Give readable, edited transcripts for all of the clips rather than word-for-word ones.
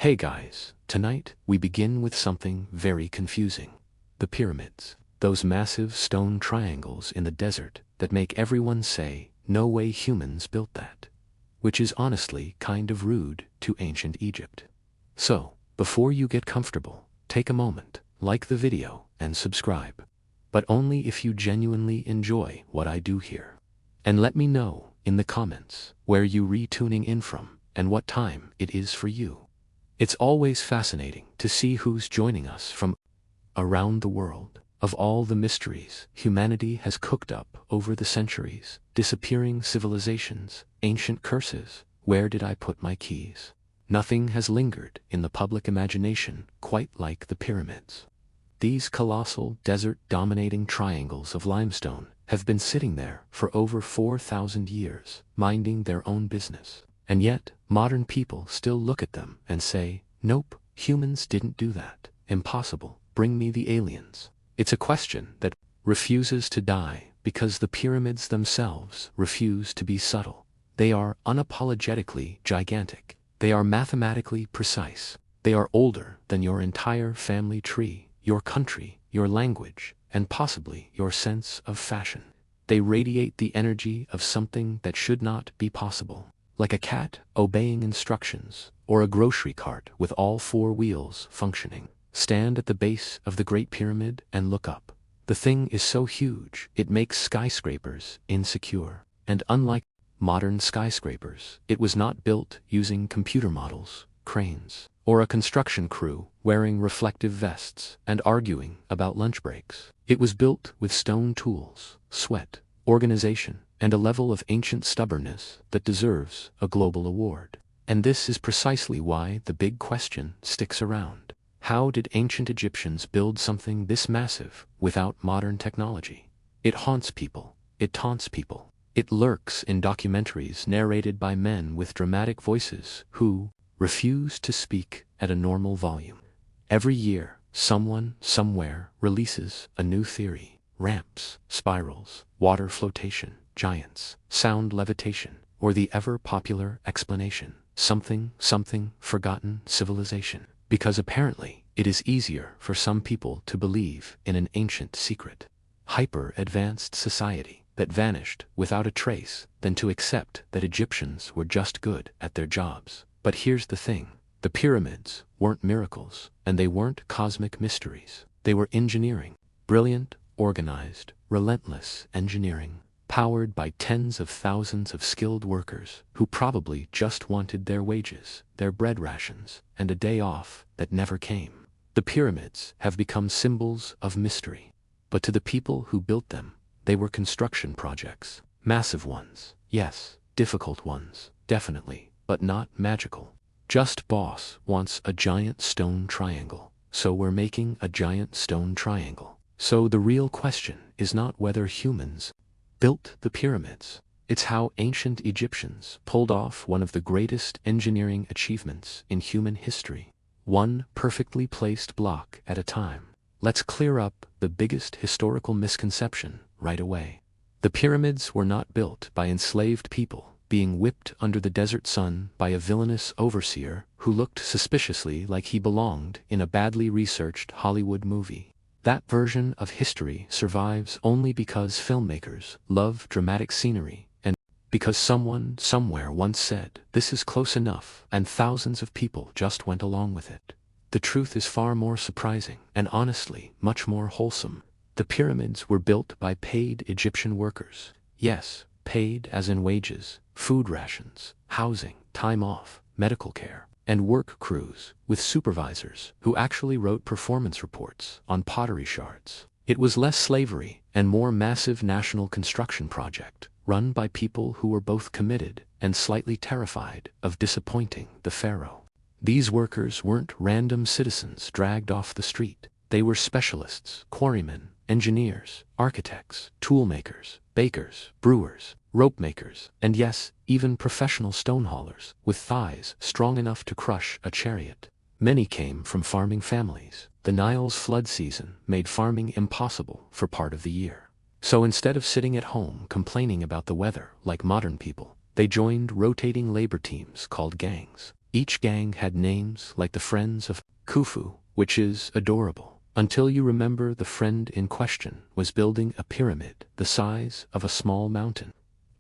Hey guys, tonight we begin with something very confusing. The pyramids. Those massive stone triangles in the desert that make everyone say, no way humans built that. Which is honestly kind of rude to ancient Egypt. So, before you get comfortable, take a moment, like the video, and subscribe. But only if you genuinely enjoy what I do here. And let me know, in the comments, where you tuning in from, and what time it is for you. It's always fascinating to see who's joining us from around the world. Of all the mysteries humanity has cooked up over the centuries, disappearing civilizations, ancient curses, where did I put my keys? Nothing has lingered in the public imagination quite like the pyramids. These colossal, desert-dominating triangles of limestone have been sitting there for over 4,000 years, minding their own business. And yet, modern people still look at them and say, nope, humans didn't do that. Impossible, bring me the aliens. It's a question that refuses to die because the pyramids themselves refuse to be subtle. They are unapologetically gigantic. They are mathematically precise. They are older than your entire family tree, your country, your language, and possibly your sense of fashion. They radiate the energy of something that should not be possible. Like a cat obeying instructions, or a grocery cart with all four wheels functioning. Stand at the base of the Great Pyramid and look up. The thing is so huge, it makes skyscrapers insecure. And unlike modern skyscrapers, it was not built using computer models, cranes, or a construction crew wearing reflective vests and arguing about lunch breaks. It was built with stone tools, sweat, organization, and a level of ancient stubbornness that deserves a global award. And this is precisely why the big question sticks around. How did ancient Egyptians build something this massive without modern technology? It haunts people. It taunts people. It lurks in documentaries narrated by men with dramatic voices who refuse to speak at a normal volume. Every year, someone, somewhere, releases a new theory. Ramps, spirals, water flotation, giants, sound levitation, or the ever-popular explanation, something, forgotten civilization. Because apparently, it is easier for some people to believe in an ancient secret, hyper-advanced society that vanished without a trace than to accept that Egyptians were just good at their jobs. But here's the thing, the pyramids weren't miracles, and they weren't cosmic mysteries. They were engineering, brilliant, organized, relentless engineering, powered by tens of thousands of skilled workers who probably just wanted their wages, their bread rations, and a day off that never came. The pyramids have become symbols of mystery. But to the people who built them, they were construction projects. Massive ones, yes, difficult ones, definitely, but not magical. Just boss wants a giant stone triangle, so we're making a giant stone triangle. So the real question is not whether humans built the pyramids. It's how ancient Egyptians pulled off one of the greatest engineering achievements in human history. One perfectly placed block at a time. Let's clear up the biggest historical misconception right away. The pyramids were not built by enslaved people being whipped under the desert sun by a villainous overseer who looked suspiciously like he belonged in a badly researched Hollywood movie. That version of history survives only because filmmakers love dramatic scenery and because someone somewhere once said, this is close enough, and thousands of people just went along with it. The truth is far more surprising and honestly much more wholesome. The pyramids were built by paid Egyptian workers. Yes, paid as in wages, food rations, housing, time off, medical care, and work crews with supervisors who actually wrote performance reports on pottery shards. It was less slavery and more massive national construction project run by people who were both committed and slightly terrified of disappointing the pharaoh. These workers weren't random citizens dragged off the street. They were specialists, quarrymen, engineers, architects, toolmakers, bakers, brewers, rope makers, and yes, even professional stone haulers, with thighs strong enough to crush a chariot. Many came from farming families. The Nile's flood season made farming impossible for part of the year. So instead of sitting at home complaining about the weather like modern people, they joined rotating labor teams called gangs. Each gang had names like the Friends of Khufu, which is adorable, until you remember the friend in question was building a pyramid the size of a small mountain.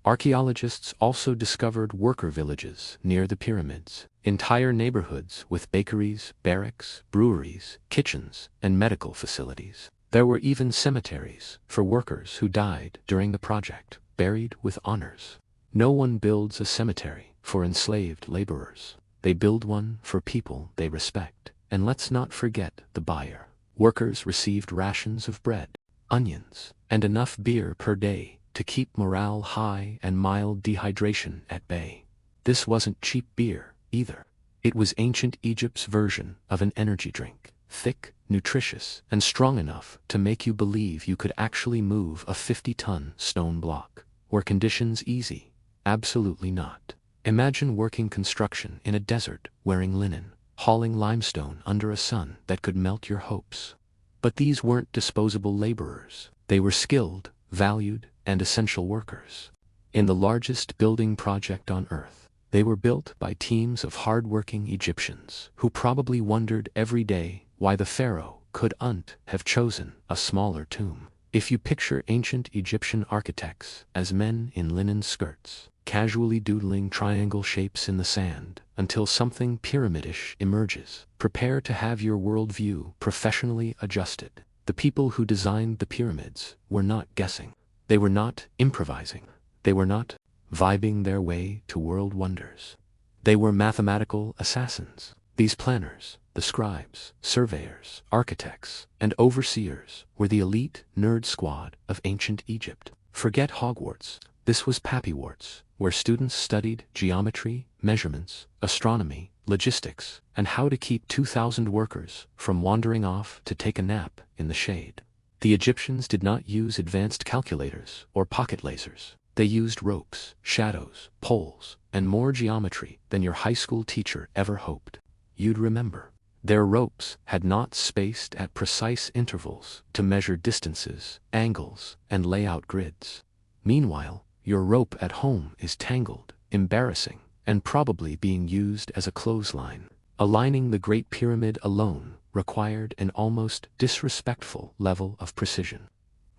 Archaeologists also discovered worker villages near the pyramids, entire neighborhoods with bakeries, barracks, breweries, kitchens, and medical facilities. There were even cemeteries for workers who died during the project, buried with honors. No one builds a cemetery for enslaved laborers. They build one for people they respect. And let's not forget the buyer. Workers received rations of bread, onions, and enough beer per day to keep morale high and mild dehydration at bay. This wasn't cheap beer, either. It was ancient Egypt's version of an energy drink, thick, nutritious, and strong enough to make you believe you could actually move a 50-ton stone block. Were conditions easy? Absolutely not. Imagine working construction in a desert wearing linen, hauling limestone under a sun that could melt your hopes. But these weren't disposable laborers. They were skilled, valued, and essential workers. In the largest building project on Earth, they were built by teams of hard-working Egyptians who probably wondered every day why the pharaoh couldn't have chosen a smaller tomb. If you picture ancient Egyptian architects as men in linen skirts, casually doodling triangle shapes in the sand until something pyramidish emerges, prepare to have your worldview professionally adjusted. The people who designed the pyramids were not guessing. They were not improvising. They were not vibing their way to world wonders. They were mathematical assassins. These planners, the scribes, surveyors, architects, and overseers were the elite nerd squad of ancient Egypt. Forget Hogwarts. This was Pappywarts, where students studied geometry, measurements, astronomy, logistics, and how to keep 2,000 workers from wandering off to take a nap in the shade. The Egyptians did not use advanced calculators or pocket lasers. They used ropes, shadows, poles, and more geometry than your high school teacher ever hoped you'd remember. Their ropes had knots spaced at precise intervals to measure distances, angles, and lay out grids. Meanwhile, your rope at home is tangled, embarrassing, and probably being used as a clothesline. Aligning the Great Pyramid alone required an almost disrespectful level of precision.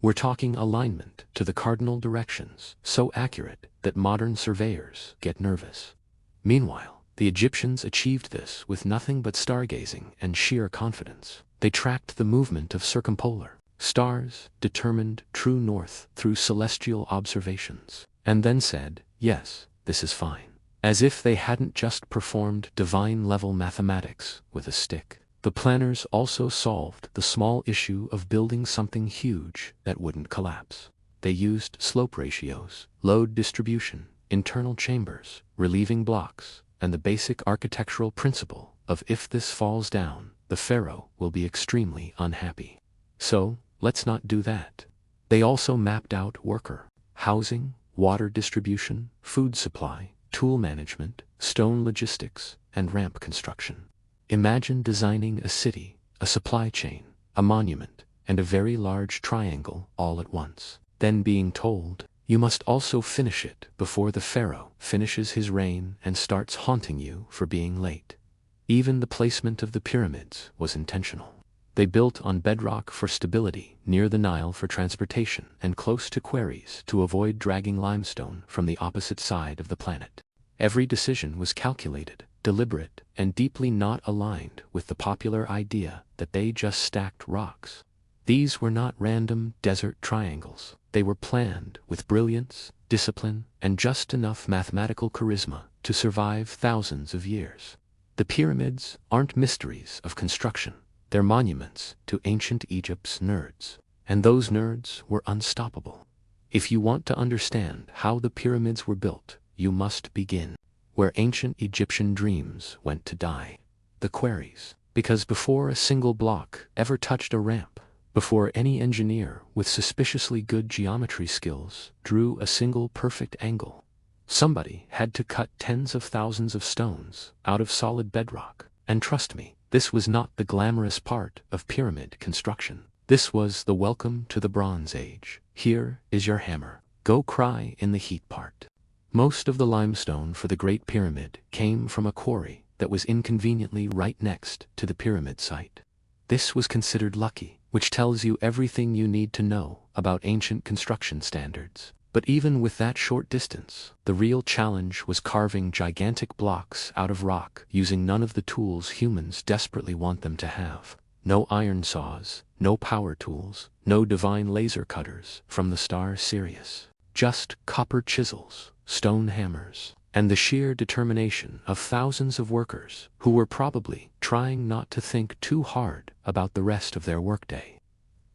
We're talking alignment to the cardinal directions, so accurate that modern surveyors get nervous. Meanwhile, the Egyptians achieved this with nothing but stargazing and sheer confidence. They tracked the movement of circumpolar stars, determined true north through celestial observations, and then said, "Yes, this is fine." As if they hadn't just performed divine-level mathematics with a stick. The planners also solved the small issue of building something huge that wouldn't collapse. They used slope ratios, load distribution, internal chambers, relieving blocks, and the basic architectural principle of if this falls down, the pharaoh will be extremely unhappy. So, let's not do that. They also mapped out worker housing, water distribution, food supply, tool management, stone logistics, and ramp construction. Imagine designing a city, a supply chain, a monument, and a very large triangle all at once, then being told, you must also finish it before the pharaoh finishes his reign and starts haunting you for being late. Even the placement of the pyramids was intentional. They built on bedrock for stability, near the Nile for transportation, and close to quarries to avoid dragging limestone from the opposite side of the planet. Every decision was calculated, deliberate, and deeply not aligned with the popular idea that they just stacked rocks. These were not random desert triangles. They were planned with brilliance, discipline, and just enough mathematical charisma to survive thousands of years. The pyramids aren't mysteries of construction. They're monuments to ancient Egypt's nerds. And those nerds were unstoppable. If you want to understand how the pyramids were built, you must begin where ancient Egyptian dreams went to die. The quarries. Because before a single block ever touched a ramp, before any engineer with suspiciously good geometry skills drew a single perfect angle, somebody had to cut tens of thousands of stones out of solid bedrock. And trust me, this was not the glamorous part of pyramid construction. This was the welcome to the Bronze Age. Here is your hammer. Go cry in the heat part. Most of the limestone for the Great Pyramid came from a quarry that was inconveniently right next to the pyramid site. This was considered lucky, which tells you everything you need to know about ancient construction standards. But even with that short distance, the real challenge was carving gigantic blocks out of rock using none of the tools humans desperately want them to have. No iron saws, no power tools, no divine laser cutters from the star Sirius. Just copper chisels, stone hammers, and the sheer determination of thousands of workers who were probably trying not to think too hard about the rest of their workday.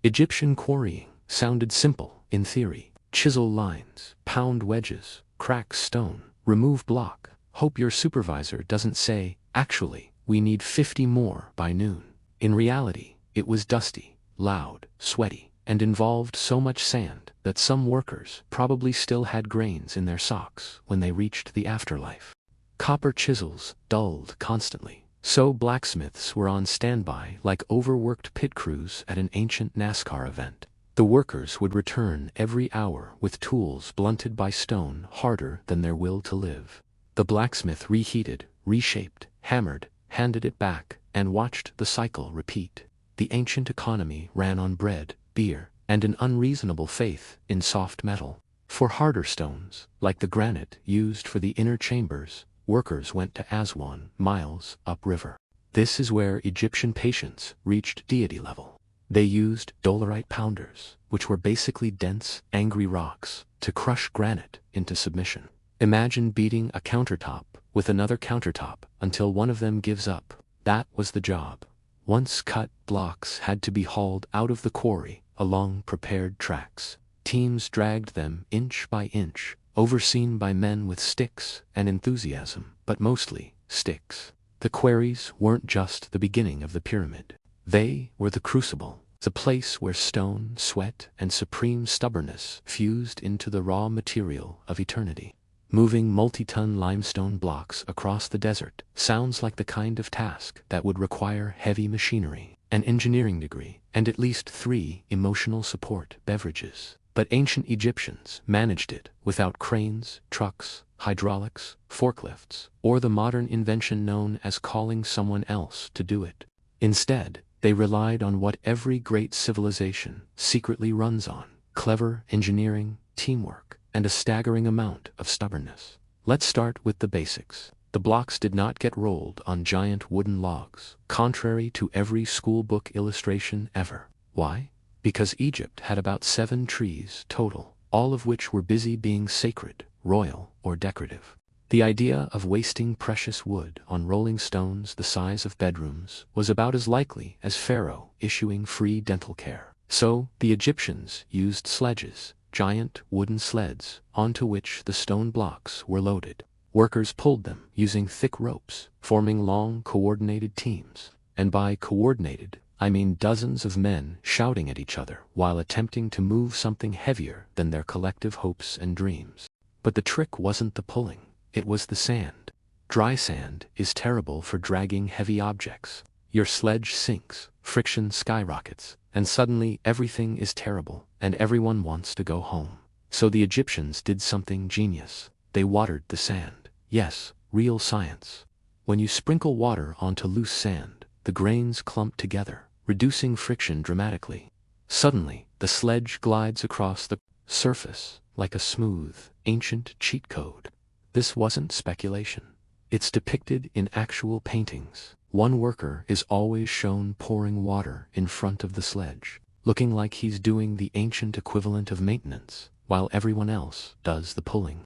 Egyptian quarrying sounded simple in theory. Chisel lines, pound wedges, crack stone, remove block. Hope your supervisor doesn't say, "Actually, we need 50 more by noon." In reality, it was dusty, loud, sweaty, and involved so much sand that some workers probably still had grains in their socks when they reached the afterlife. Copper chisels dulled constantly, so blacksmiths were on standby like overworked pit crews at an ancient NASCAR event. The workers would return every hour with tools blunted by stone harder than their will to live. The blacksmith reheated, reshaped, hammered, handed it back, and watched the cycle repeat. The ancient economy ran on bread, beer, and an unreasonable faith in soft metal. For harder stones, like the granite used for the inner chambers, workers went to Aswan, miles upriver. This is where Egyptian patience reached deity level. They used dolerite pounders, which were basically dense, angry rocks, to crush granite into submission. Imagine beating a countertop with another countertop until one of them gives up. That was the job. Once cut, blocks had to be hauled out of the quarry along prepared tracks. Teams dragged them inch by inch, overseen by men with sticks and enthusiasm, but mostly sticks. The quarries weren't just the beginning of the pyramid. They were the crucible, the place where stone, sweat, and supreme stubbornness fused into the raw material of eternity. Moving multi-ton limestone blocks across the desert sounds like the kind of task that would require heavy machinery, an engineering degree, and at least 3 emotional support beverages. But ancient Egyptians managed it without cranes, trucks, hydraulics, forklifts, or the modern invention known as calling someone else to do it. Instead, they relied on what every great civilization secretly runs on: clever engineering, teamwork, and a staggering amount of stubbornness. Let's start with the basics. The blocks did not get rolled on giant wooden logs, contrary to every schoolbook illustration ever. Why? Because Egypt had about 7 trees total, all of which were busy being sacred, royal, or decorative. The idea of wasting precious wood on rolling stones the size of bedrooms was about as likely as Pharaoh issuing free dental care. So, the Egyptians used sledges, giant wooden sleds, onto which the stone blocks were loaded. Workers pulled them using thick ropes, forming long, coordinated teams. And by coordinated, I mean dozens of men shouting at each other while attempting to move something heavier than their collective hopes and dreams. But the trick wasn't the pulling. It was the sand. Dry sand is terrible for dragging heavy objects. Your sledge sinks, friction skyrockets, and suddenly everything is terrible, and everyone wants to go home. So the Egyptians did something genius. They watered the sand. Yes, real science. When you sprinkle water onto loose sand, the grains clump together, reducing friction dramatically. Suddenly, the sledge glides across the surface like a smooth, ancient cheat code. This wasn't speculation. It's depicted in actual paintings. One worker is always shown pouring water in front of the sledge, looking like he's doing the ancient equivalent of maintenance, while everyone else does the pulling.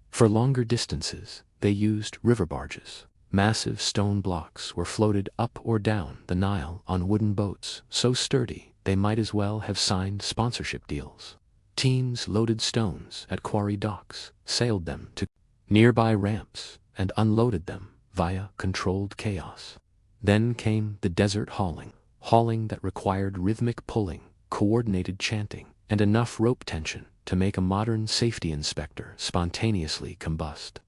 For longer distances, they used river barges. Massive stone blocks were floated up or down the Nile on wooden boats, so sturdy they might as well have signed sponsorship deals. Teams loaded stones at quarry docks, sailed them to nearby ramps, and unloaded them via controlled chaos. Then came the desert hauling that required rhythmic pulling, coordinated chanting, and enough rope tension to make a modern safety inspector spontaneously combust.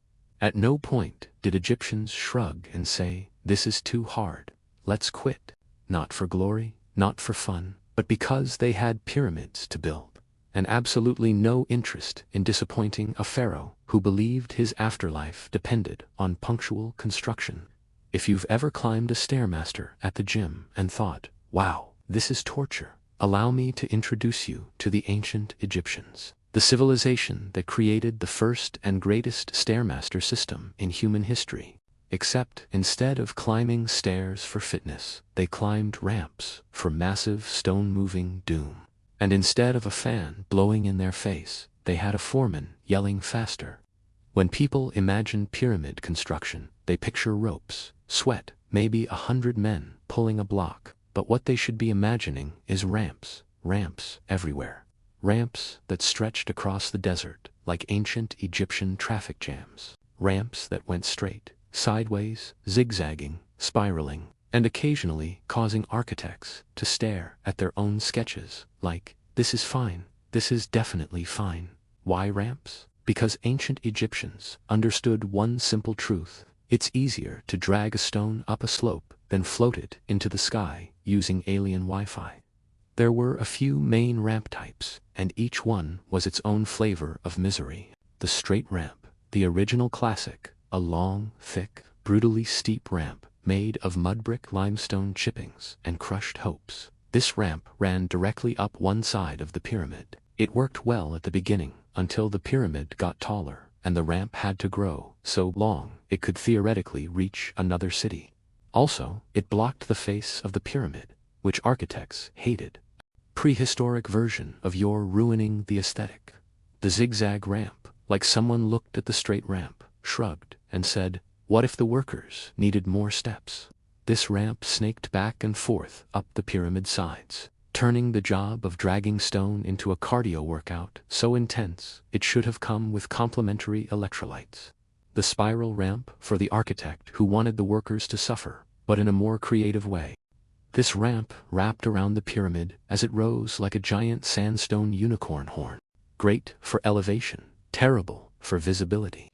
At no point did Egyptians shrug and say, "This is too hard, let's quit." Not for glory, not for fun, but because they had pyramids to build, and absolutely no interest in disappointing a pharaoh who believed his afterlife depended on punctual construction. If you've ever climbed a stairmaster at the gym and thought, wow, this is torture, allow me to introduce you to the ancient Egyptians, the civilization that created the first and greatest stairmaster system in human history. Except instead of climbing stairs for fitness, they climbed ramps for massive stone-moving doom. And instead of a fan blowing in their face, they had a foreman yelling faster. When people imagine pyramid construction, they picture ropes, sweat, maybe 100 men pulling a block. But what they should be imagining is ramps everywhere. Ramps that stretched across the desert like ancient Egyptian traffic jams. Ramps that went straight, sideways, zigzagging, spiraling, and occasionally causing architects to stare at their own sketches like, this is fine, this is definitely fine. Why ramps? Because ancient Egyptians understood one simple truth: it's easier to drag a stone up a slope than float it into the sky using alien Wi-Fi. There were a few main ramp types, and each one was its own flavor of misery. The straight ramp, the original classic, a long, thick, brutally steep ramp made of mud-brick limestone chippings and crushed hopes. This ramp ran directly up one side of the pyramid. It worked well at the beginning, until the pyramid got taller, and the ramp had to grow so long it could theoretically reach another city. Also, it blocked the face of the pyramid, which architects hated. Prehistoric version of your ruining the aesthetic. The zigzag ramp, like someone looked at the straight ramp, shrugged, and said, what if the workers needed more steps? This ramp snaked back and forth up the pyramid sides, turning the job of dragging stone into a cardio workout so intense it should have come with complimentary electrolytes. The spiral ramp for the architect who wanted the workers to suffer, but in a more creative way. This ramp wrapped around the pyramid as it rose like a giant sandstone unicorn horn. Great for elevation, terrible for visibility.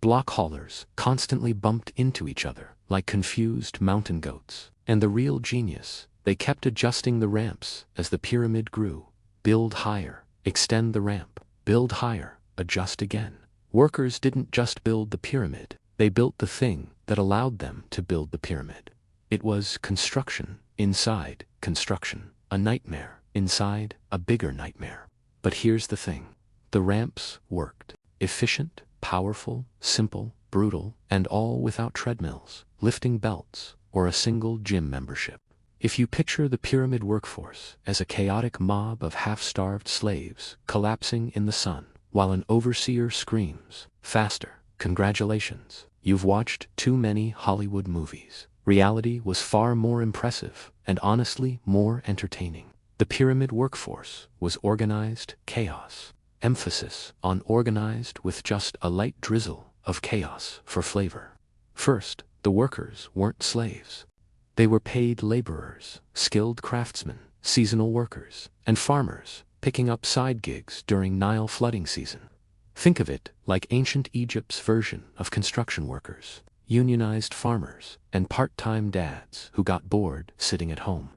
Block haulers constantly bumped into each other like confused mountain goats. And the real genius, they kept adjusting the ramps as the pyramid grew. Build higher, extend the ramp, build higher, adjust again. Workers didn't just build the pyramid, they built the thing that allowed them to build the pyramid. It was construction inside construction, a nightmare inside a bigger nightmare. But here's the thing. The ramps worked. Efficient, powerful, simple, brutal, and all without treadmills, lifting belts, or a single gym membership. If you picture the pyramid workforce as a chaotic mob of half-starved slaves collapsing in the sun, while an overseer screams, faster, congratulations, you've watched too many Hollywood movies. Reality was far more impressive and honestly more entertaining. The pyramid workforce was organized chaos. Emphasis on organized with just a light drizzle of chaos for flavor. First, the workers weren't slaves. They were paid laborers, skilled craftsmen, seasonal workers, and farmers, picking up side gigs during Nile flooding season. Think of it like ancient Egypt's version of construction workers, unionized farmers, and part-time dads who got bored sitting at home.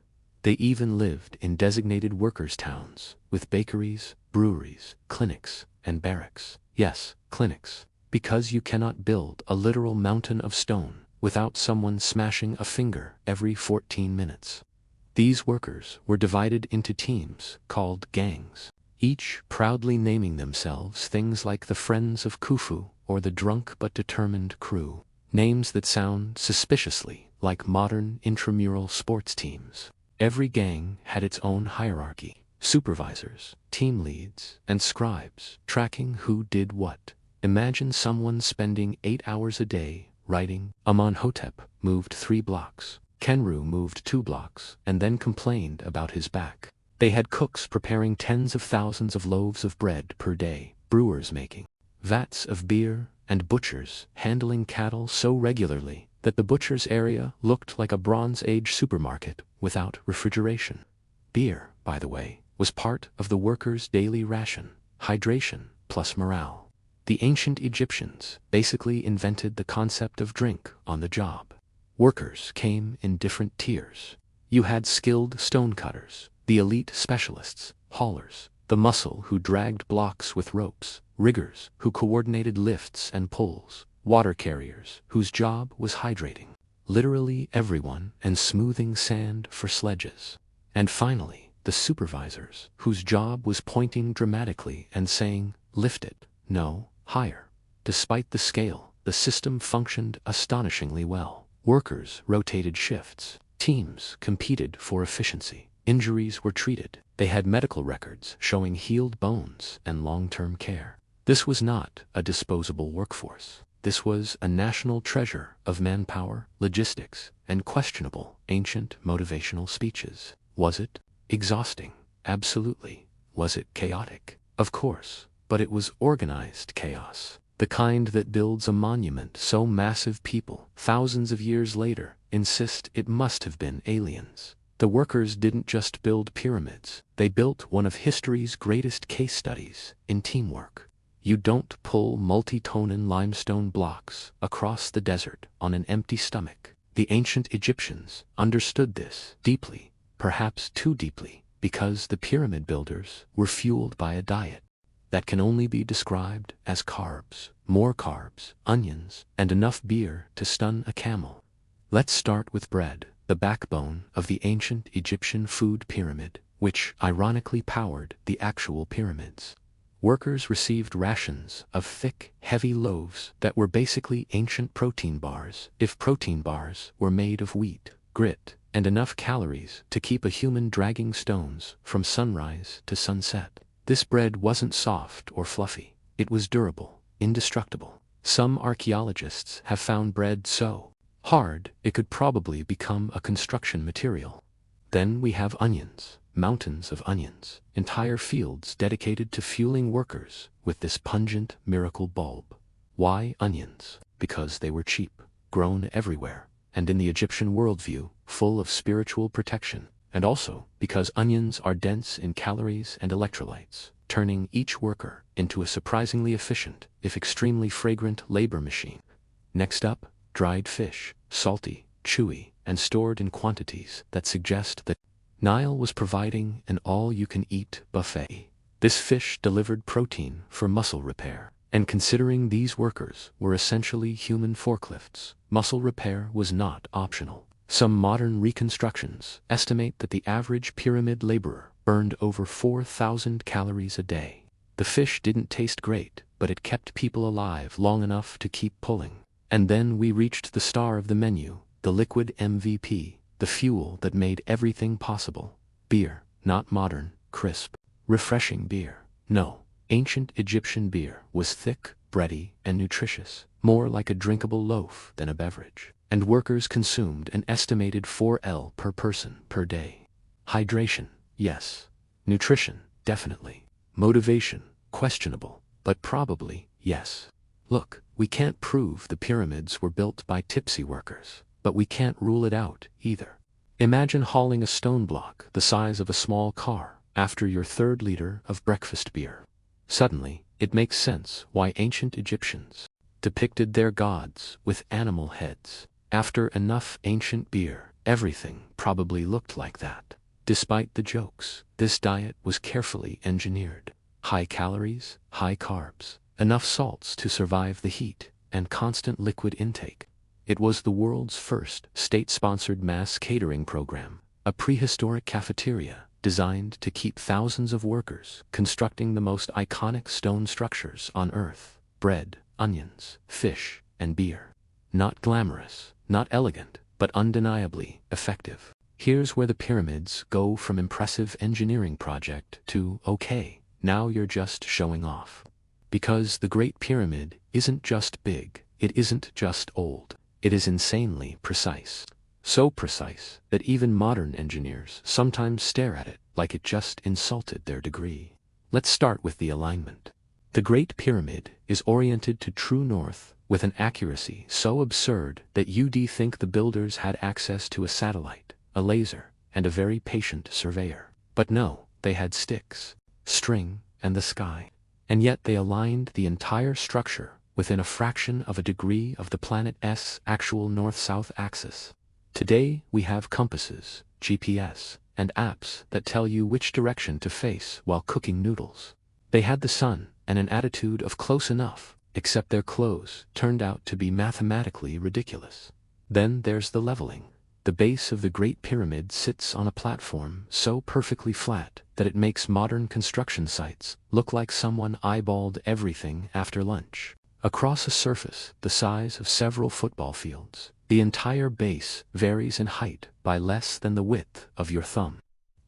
They even lived in designated workers' towns, with bakeries, breweries, clinics, and barracks. Yes, clinics, because you cannot build a literal mountain of stone without someone smashing a finger every 14 minutes. These workers were divided into teams called gangs, each proudly naming themselves things like the Friends of Khufu or the Drunk but Determined Crew, names that sound suspiciously like modern intramural sports teams. Every gang had its own hierarchy, supervisors, team leads, and scribes tracking who did what. Imagine someone spending 8 hours a day writing, Amenhotep moved 3 blocks, Kenru moved 2 blocks, and then complained about his back. They had cooks preparing tens of thousands of loaves of bread per day, brewers making vats of beer, and butchers handling cattle so regularly that the butcher's area looked like a Bronze Age supermarket without refrigeration. Beer, by the way, was part of the workers' daily ration, hydration plus morale. The ancient Egyptians basically invented the concept of drink on the job. Workers came in different tiers. You had skilled stonecutters, the elite specialists, haulers, the muscle who dragged blocks with ropes, riggers who coordinated lifts and pulls, water carriers whose job was hydrating, literally everyone, and smoothing sand for sledges. And finally, the supervisors, whose job was pointing dramatically and saying, "Lift it, no, higher." Despite the scale, the system functioned astonishingly well. Workers rotated shifts. Teams competed for efficiency. Injuries were treated. They had medical records showing healed bones and long-term care. This was not a disposable workforce. This was a national treasure of manpower, logistics, and questionable ancient motivational speeches. Was it exhausting? Absolutely. Was it chaotic? Of course. But it was organized chaos. The kind that builds a monument so massive people, thousands of years later, insist it must have been aliens. The workers didn't just build pyramids. They built one of history's greatest case studies in teamwork. You don't pull multi-tonnen limestone blocks across the desert on an empty stomach. The ancient Egyptians understood this deeply, perhaps too deeply, because the pyramid builders were fueled by a diet that can only be described as carbs, more carbs, onions, and enough beer to stun a camel. Let's start with bread, the backbone of the ancient Egyptian food pyramid, which ironically powered the actual pyramids. Workers received rations of thick, heavy loaves that were basically ancient protein bars, if protein bars were made of wheat, grit, and enough calories to keep a human dragging stones from sunrise to sunset. This bread wasn't soft or fluffy. It was durable, indestructible. Some archaeologists have found bread so hard it could probably become a construction material. Then we have onions, mountains of onions, entire fields dedicated to fueling workers with this pungent miracle bulb. Why onions? Because they were cheap, grown everywhere, and in the Egyptian worldview, full of spiritual protection. And also because onions are dense in calories and electrolytes, turning each worker into a surprisingly efficient, if extremely fragrant, labor machine. Next up, dried fish, salty, chewy, and stored in quantities that suggest that Nile was providing an all-you-can-eat buffet. This fish delivered protein for muscle repair. And considering these workers were essentially human forklifts, muscle repair was not optional. Some modern reconstructions estimate that the average pyramid laborer burned over 4,000 calories a day. The fish didn't taste great, but it kept people alive long enough to keep pulling. And then we reached the star of the menu, the liquid MVP, the fuel that made everything possible. Beer, not modern, crisp, refreshing beer. No, ancient Egyptian beer was thick, bready, and nutritious, more like a drinkable loaf than a beverage. And workers consumed an estimated 4 L per person per day. Hydration, yes. Nutrition, definitely. Motivation, questionable, but probably yes. Look, we can't prove the pyramids were built by tipsy workers, but we can't rule it out either. Imagine hauling a stone block the size of a small car after your 3rd liter of breakfast beer. Suddenly, it makes sense why ancient Egyptians depicted their gods with animal heads. After enough ancient beer, everything probably looked like that. Despite the jokes, this diet was carefully engineered. High calories, high carbs, enough salts to survive the heat, and constant liquid intake. It was the world's first state-sponsored mass catering program, a prehistoric cafeteria designed to keep thousands of workers constructing the most iconic stone structures on Earth: bread, onions, fish, and beer. Not glamorous, not elegant, but undeniably effective. Here's where the pyramids go from impressive engineering project to, okay, now you're just showing off. Because the Great Pyramid isn't just big, it isn't just old, it is insanely precise. So precise that even modern engineers sometimes stare at it like it just insulted their degree. Let's start with the alignment. The Great Pyramid is oriented to true north with an accuracy so absurd that you'd think the builders had access to a satellite, a laser, and a very patient surveyor. But no, they had sticks, string, and the sky. And yet they aligned the entire structure within a fraction of a degree of the planet's actual north-south axis. Today we have compasses, GPS, and apps that tell you which direction to face while cooking noodles. They had the sun and an attitude of close enough, except their clothes turned out to be mathematically ridiculous. Then there's the leveling. The base of the Great Pyramid sits on a platform so perfectly flat that it makes modern construction sites look like someone eyeballed everything after lunch. Across a surface the size of several football fields, the entire base varies in height by less than the width of your thumb.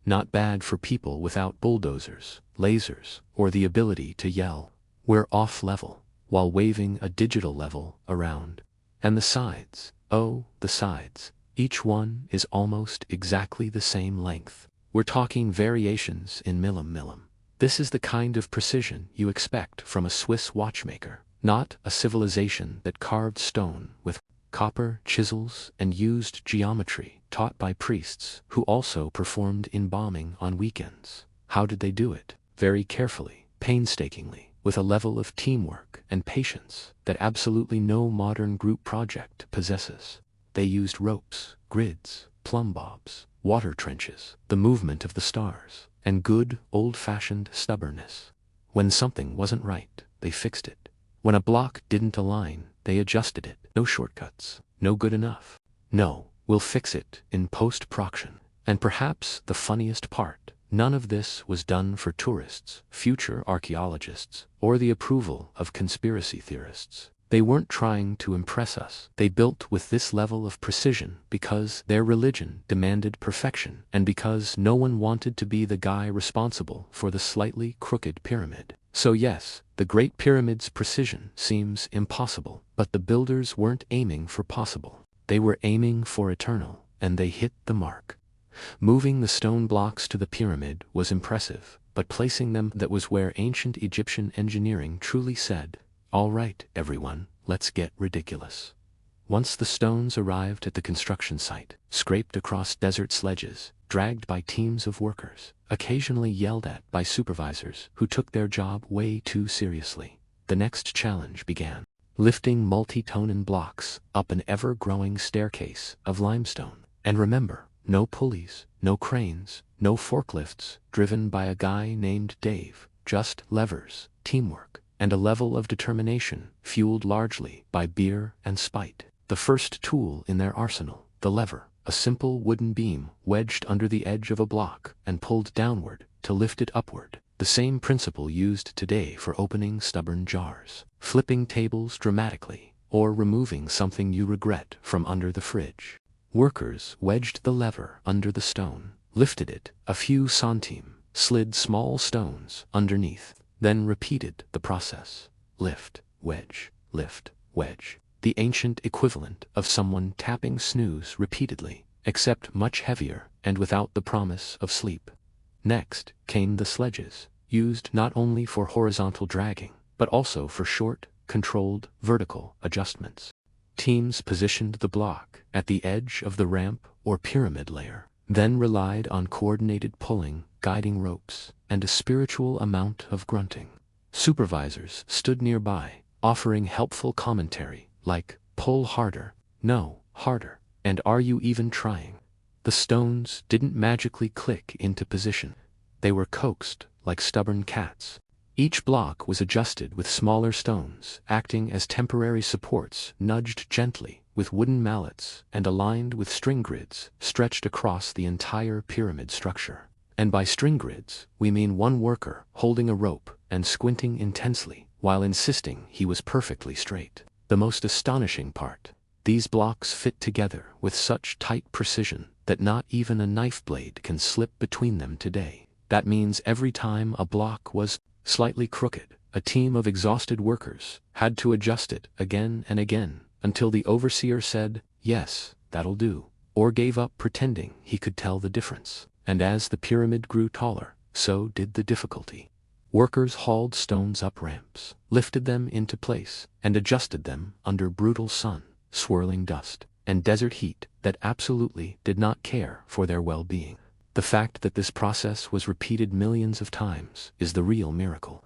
Not bad for people without bulldozers, lasers, or the ability to yell, "We're off level," while waving a digital level around. And the sides, oh, the sides. Each one is almost exactly the same length. We're talking variations in millim. This is the kind of precision you expect from a Swiss watchmaker, not a civilization that carved stone with copper chisels and used geometry taught by priests who also performed embalming on weekends. How did they do it? Very carefully, painstakingly, with a level of teamwork and patience that absolutely no modern group project possesses. They used ropes, grids, plumb bobs, water trenches, the movement of the stars, and good old-fashioned stubbornness. When something wasn't right, they fixed it. When a block didn't align, they adjusted it. No shortcuts, no good enough. No, we'll fix it in post-production. And perhaps the funniest part, none of this was done for tourists, future archaeologists, or the approval of conspiracy theorists. They weren't trying to impress us. They built with this level of precision because their religion demanded perfection and because no one wanted to be the guy responsible for the slightly crooked pyramid. So yes, the Great Pyramid's precision seems impossible, but the builders weren't aiming for possible. They were aiming for eternal, and they hit the mark. Moving the stone blocks to the pyramid was impressive, but placing them that was where ancient Egyptian engineering truly said, "All right, everyone, let's get ridiculous." Once the stones arrived at the construction site, scraped across desert sledges, dragged by teams of workers, occasionally yelled at by supervisors who took their job way too seriously, the next challenge began. Lifting multi-tonnen blocks up an ever-growing staircase of limestone. And remember, no pulleys, no cranes, no forklifts driven by a guy named Dave, just levers, teamwork, and a level of determination fueled largely by beer and spite. The first tool in their arsenal, the lever, a simple wooden beam wedged under the edge of a block and pulled downward to lift it upward. The same principle used today for opening stubborn jars, flipping tables dramatically, or removing something you regret from under the fridge. Workers wedged the lever under the stone, lifted it a few centimes, slid small stones underneath, then repeated the process. Lift, wedge, lift, wedge. The ancient equivalent of someone tapping snooze repeatedly, except much heavier and without the promise of sleep. Next came the sledges, used not only for horizontal dragging, but also for short, controlled, vertical adjustments. Teams positioned the block at the edge of the ramp or pyramid layer, then relied on coordinated pulling, guiding ropes, and a spiritual amount of grunting. Supervisors stood nearby, offering helpful commentary, like, "Pull harder, no, harder, and are you even trying?" The stones didn't magically click into position. They were coaxed like stubborn cats. Each block was adjusted with smaller stones, acting as temporary supports, nudged gently with wooden mallets and aligned with string grids stretched across the entire pyramid structure. And by string grids, we mean one worker holding a rope and squinting intensely while insisting he was perfectly straight. The most astonishing part, these blocks fit together with such tight precision that not even a knife blade can slip between them today. That means every time a block was slightly crooked, a team of exhausted workers had to adjust it again and again until the overseer said, "Yes, that'll do," or gave up pretending he could tell the difference. And as the pyramid grew taller, so did the difficulty. Workers hauled stones up ramps, lifted them into place, and adjusted them under brutal sun, swirling dust, and desert heat that absolutely did not care for their well-being. The fact that this process was repeated millions of times is the real miracle.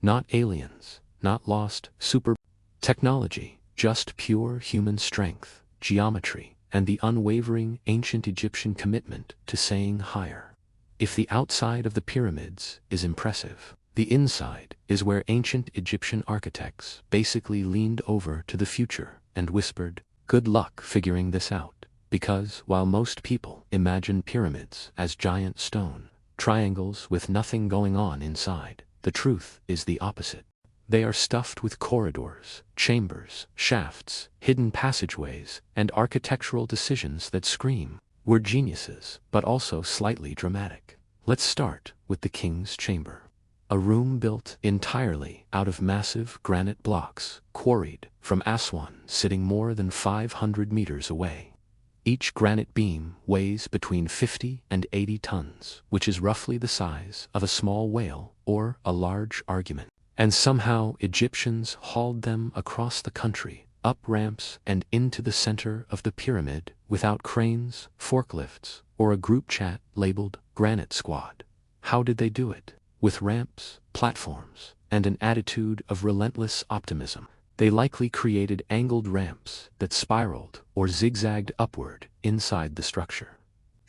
Not aliens, not lost super technology, just pure human strength, geometry, and the unwavering ancient Egyptian commitment to saying higher. If the outside of the pyramids is impressive, the inside is where ancient Egyptian architects basically leaned over to the future and whispered, Good luck figuring this out, because while most people imagine pyramids as giant stone triangles with nothing going on inside, the truth is the opposite. They are stuffed with corridors, chambers, shafts, hidden passageways, and architectural decisions that scream, "We're geniuses," but also slightly dramatic. Let's start with the king's chamber. A room built entirely out of massive granite blocks, quarried from Aswan, sitting more than 500 meters away. Each granite beam weighs between 50 and 80 tons, which is roughly the size of a small whale or a large argument. And somehow Egyptians hauled them across the country, up ramps and into the center of the pyramid without cranes, forklifts, or a group chat labeled Granite Squad. How did they do it? With ramps, platforms, and an attitude of relentless optimism. They likely created angled ramps that spiraled or zigzagged upward inside the structure.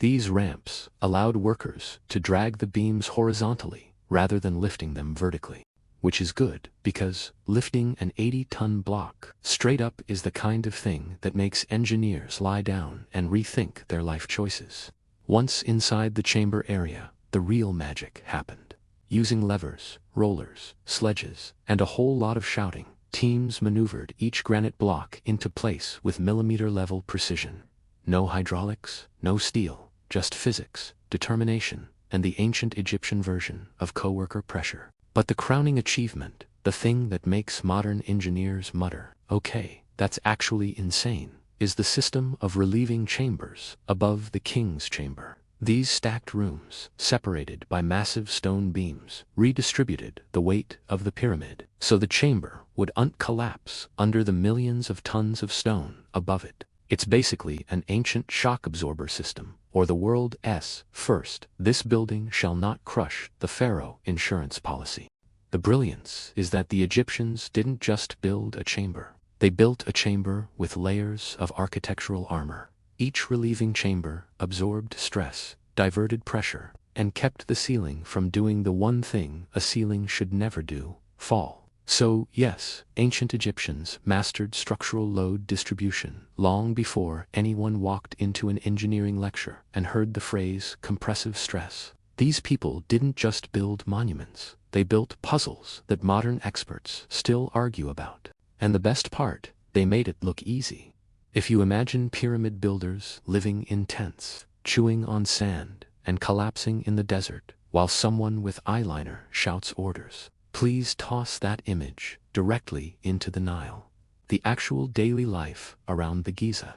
These ramps allowed workers to drag the beams horizontally rather than lifting them vertically. Which is good, because lifting an 80-ton block straight up is the kind of thing that makes engineers lie down and rethink their life choices. Once inside the chamber area, the real magic happened. Using levers, rollers, sledges, and a whole lot of shouting, teams maneuvered each granite block into place with millimeter-level precision. No hydraulics, no steel, just physics, determination, and the ancient Egyptian version of coworker pressure. But the crowning achievement, the thing that makes modern engineers mutter, "Okay, that's actually insane," is the system of relieving chambers above the king's chamber. These stacked rooms, separated by massive stone beams, redistributed the weight of the pyramid, so the chamber would collapse under the millions of tons of stone above it. It's basically an ancient shock absorber system, or the world's first "this building shall not crush the pharaoh" insurance policy. The brilliance is that the Egyptians didn't just build a chamber. They built a chamber with layers of architectural armor. Each relieving chamber absorbed stress, diverted pressure, and kept the ceiling from doing the one thing a ceiling should never do: fall. So, yes, ancient Egyptians mastered structural load distribution long before anyone walked into an engineering lecture and heard the phrase compressive stress. These people didn't just build monuments, they built puzzles that modern experts still argue about. And the best part, they made it look easy. If you imagine pyramid builders living in tents, chewing on sand, and collapsing in the desert, while someone with eyeliner shouts orders, please toss that image directly into the Nile. The actual daily life around the Giza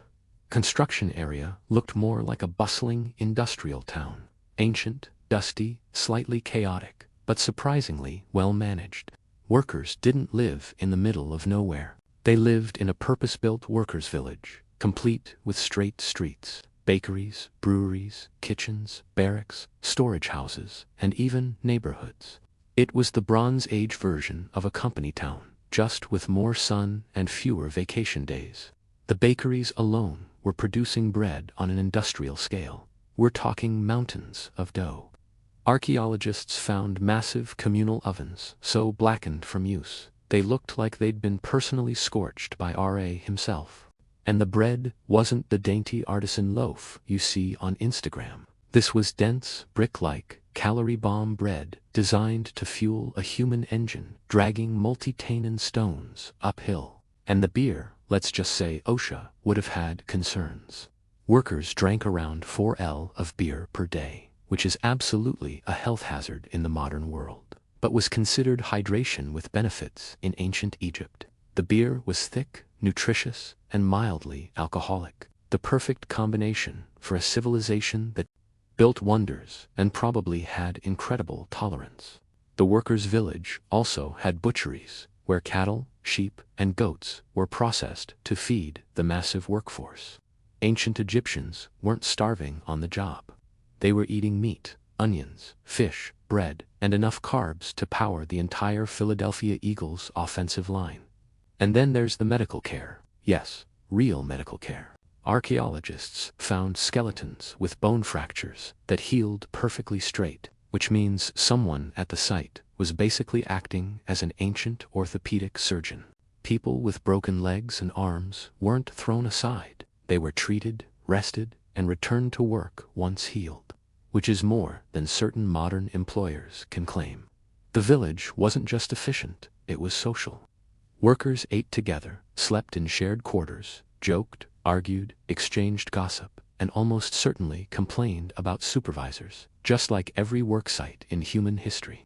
construction area looked more like a bustling industrial town. Ancient, dusty, slightly chaotic, but surprisingly well managed. Workers didn't live in the middle of nowhere. They lived in a purpose-built workers' village, complete with straight streets, bakeries, breweries, kitchens, barracks, storage houses, and even neighborhoods. It was the Bronze Age version of a company town, just with more sun and fewer vacation days. The bakeries alone were producing bread on an industrial scale. We're talking mountains of dough. Archaeologists found massive communal ovens, so blackened from use, they looked like they'd been personally scorched by R.A. himself. And the bread wasn't the dainty artisan loaf you see on Instagram. This was dense, brick-like, calorie bomb bread designed to fuel a human engine, dragging multi-tannin stones uphill. And the beer, let's just say OSHA, would have had concerns. Workers drank around 4 L of beer per day, which is absolutely a health hazard in the modern world, but was considered hydration with benefits in ancient Egypt. The beer was thick, nutritious, and mildly alcoholic, the perfect combination for a civilization that built wonders and probably had incredible tolerance. The workers' village also had butcheries, where cattle, sheep, and goats were processed to feed the massive workforce. Ancient Egyptians weren't starving on the job. They were eating meat, onions, fish, bread, and enough carbs to power the entire Philadelphia Eagles' offensive line. And then there's the medical care. Yes, real medical care. Archaeologists found skeletons with bone fractures that healed perfectly straight, which means someone at the site was basically acting as an ancient orthopedic surgeon. People with broken legs and arms weren't thrown aside. They were treated, rested, and returned to work once healed, which is more than certain modern employers can claim. The village wasn't just efficient, it was social. Workers ate together, slept in shared quarters, joked, argued, exchanged gossip, and almost certainly complained about supervisors, just like every worksite in human history.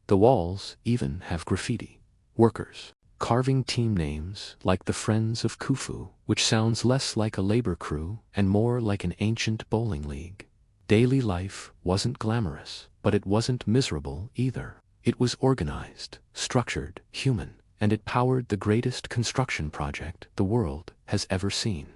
The walls even have graffiti. Workers carving team names like the Friends of Khufu, which sounds less like a labor crew and more like an ancient bowling league. Daily life wasn't glamorous, but it wasn't miserable either. It was organized, structured, human, and it powered the greatest construction project the world has ever seen.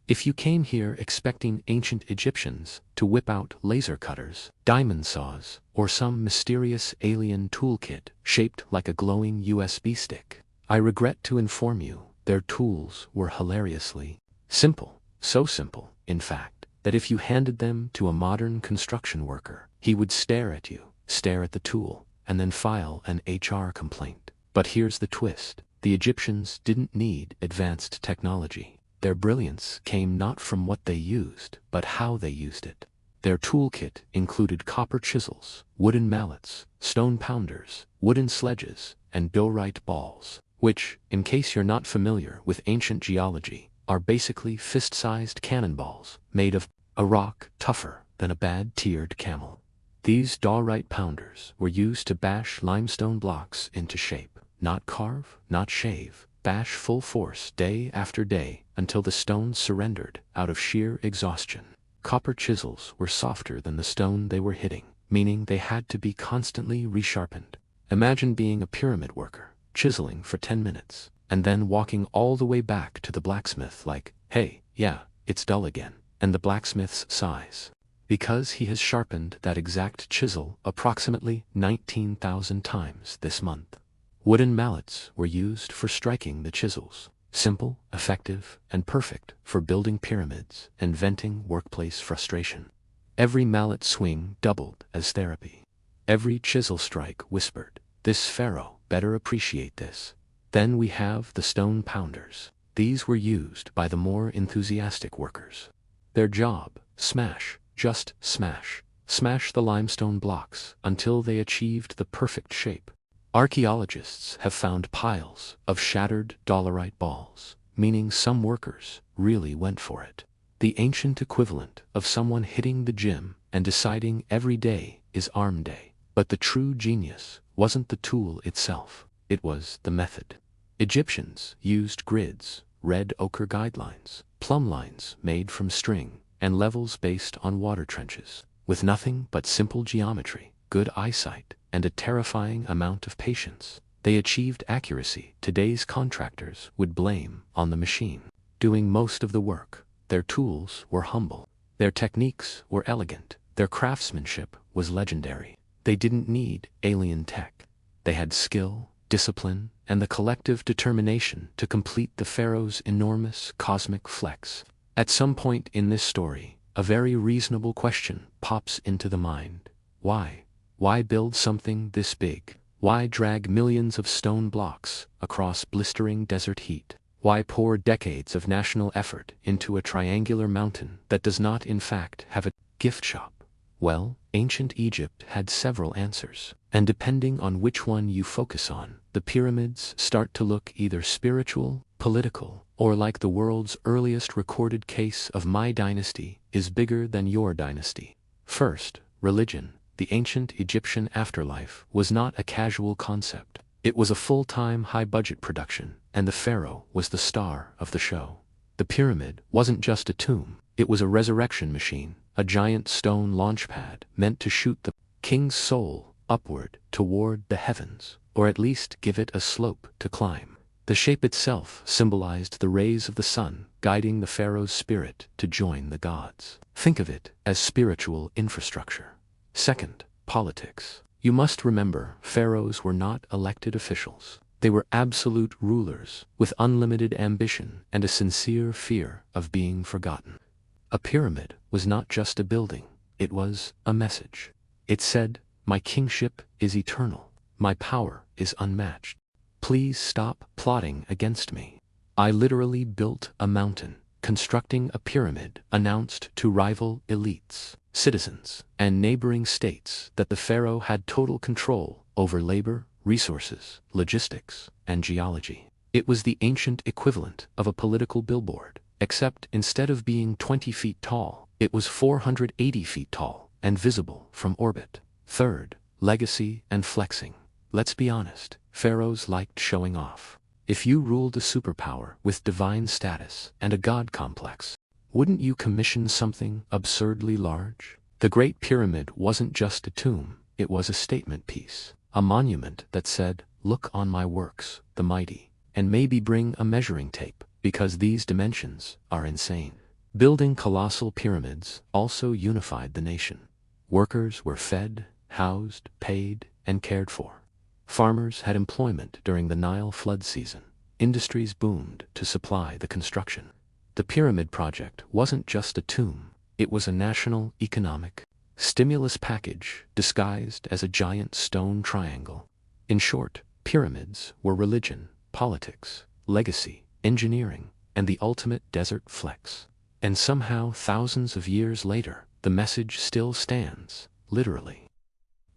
If you came here expecting ancient Egyptians to whip out laser cutters, diamond saws, or some mysterious alien toolkit shaped like a glowing USB stick, I regret to inform you their tools were hilariously simple. So simple, in fact, that if you handed them to a modern construction worker, he would stare at you, stare at the tool, and then file an HR complaint. But here's the twist. The Egyptians didn't need advanced technology. Their brilliance came not from what they used, but how they used it. Their toolkit included copper chisels, wooden mallets, stone pounders, wooden sledges, and diorite balls, which, in case you're not familiar with ancient geology, are basically fist-sized cannonballs made of a rock tougher than a bad-tiered camel. These diorite pounders were used to bash limestone blocks into shape, not carve, not shave, bash full force day after day until the stone surrendered out of sheer exhaustion. Copper chisels were softer than the stone they were hitting, meaning they had to be constantly resharpened. Imagine being a pyramid worker, chiseling for 10 minutes, and then walking all the way back to the blacksmith like, hey, yeah, it's dull again, and the blacksmith's sighs, because he has sharpened that exact chisel approximately 19,000 times this month. Wooden mallets were used for striking the chisels. Simple, effective, and perfect for building pyramids and venting workplace frustration. Every mallet swing doubled as therapy. Every chisel strike whispered, "This pharaoh better appreciate this." Then we have the stone pounders. These were used by the more enthusiastic workers. Their job, smash, just smash. Smash the limestone blocks until they achieved the perfect shape. Archaeologists have found piles of shattered dolerite balls, meaning some workers really went for it. The ancient equivalent of someone hitting the gym and deciding every day is arm day. But the true genius wasn't the tool itself, it was the method. Egyptians used grids, red ochre guidelines, plumb lines made from string, and levels based on water trenches, with nothing but simple geometry, good eyesight, and a terrifying amount of patience. They achieved accuracy today's contractors would blame on the machine doing most of the work. Their tools were humble. Their techniques were elegant. Their craftsmanship was legendary. They didn't need alien tech. They had skill, discipline, and the collective determination to complete the pharaoh's enormous cosmic flex. At some point in this story, a very reasonable question pops into the mind. Why? Why build something this big? Why drag millions of stone blocks across blistering desert heat? Why pour decades of national effort into a triangular mountain that does not in fact have a gift shop? Well, ancient Egypt had several answers, and depending on which one you focus on, the pyramids start to look either spiritual, political, or like the world's earliest recorded case of my dynasty is bigger than your dynasty. First, religion. The ancient Egyptian afterlife was not a casual concept. It was a full-time, high-budget production, and the pharaoh was the star of the show. The pyramid wasn't just a tomb, it was a resurrection machine, a giant stone launch pad meant to shoot the king's soul upward toward the heavens, or at least give it a slope to climb. The shape itself symbolized the rays of the sun guiding the pharaoh's spirit to join the gods. Think of it as spiritual infrastructure. Second, politics. You must remember, pharaohs were not elected officials. They were absolute rulers with unlimited ambition and a sincere fear of being forgotten. A pyramid was not just a building, it was a message. It said, "My kingship is eternal, my power is unmatched. Please stop plotting against me. I literally built a mountain. Constructing a pyramid announced to rival elites, citizens, and neighboring states that the pharaoh had total control over labor, resources, logistics, and geology. It was the ancient equivalent of a political billboard, except instead of being 20 feet tall, it was 480 feet tall and visible from orbit. Third, legacy and flexing. Let's be honest, pharaohs liked showing off. If you ruled a superpower with divine status and a god complex, wouldn't you commission something absurdly large? The Great Pyramid wasn't just a tomb, it was a statement piece, a monument that said, "Look on my works, the mighty, and maybe bring a measuring tape, because these dimensions are insane." Building colossal pyramids also unified the nation. Workers were fed, housed, paid, and cared for. Farmers had employment during the Nile flood season. Industries boomed to supply the construction. The pyramid project wasn't just a tomb, it was a national economic stimulus package disguised as a giant stone triangle. In short, pyramids were religion, politics, legacy, engineering, and the ultimate desert flex. And somehow, thousands of years later, the message still stands, literally.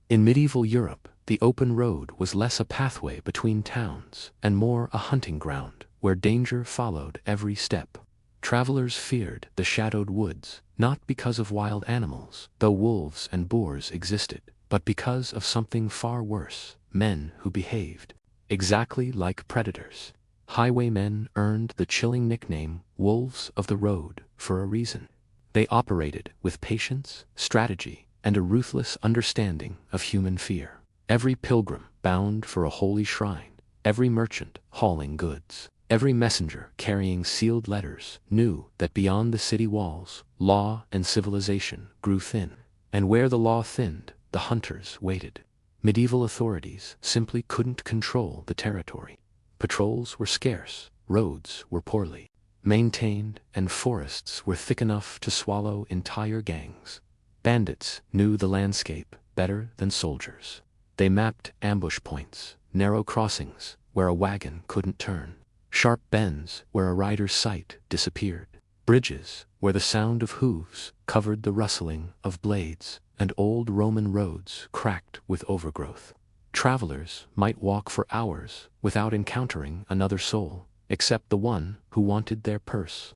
In medieval Europe, the open road was less a pathway between towns and more a hunting ground where danger followed every step. Travelers feared the shadowed woods, not because of wild animals, though wolves and boars existed, but because of something far worse: men who behaved exactly like predators. Highwaymen earned the chilling nickname "wolves of the road" for a reason. They operated with patience, strategy, and a ruthless understanding of human fear. Every pilgrim bound for a holy shrine, every merchant hauling goods, every messenger carrying sealed letters knew that beyond the city walls, law and civilization grew thin. And where the law thinned, the hunters waited. Medieval authorities simply couldn't control the territory. Patrols were scarce, roads were poorly maintained, and forests were thick enough to swallow entire gangs. Bandits knew the landscape better than soldiers. They mapped ambush points, narrow crossings where a wagon couldn't turn, sharp bends where a rider's sight disappeared, bridges where the sound of hooves covered the rustling of blades, and old Roman roads cracked with overgrowth. Travelers might walk for hours without encountering another soul, except the one who wanted their purse.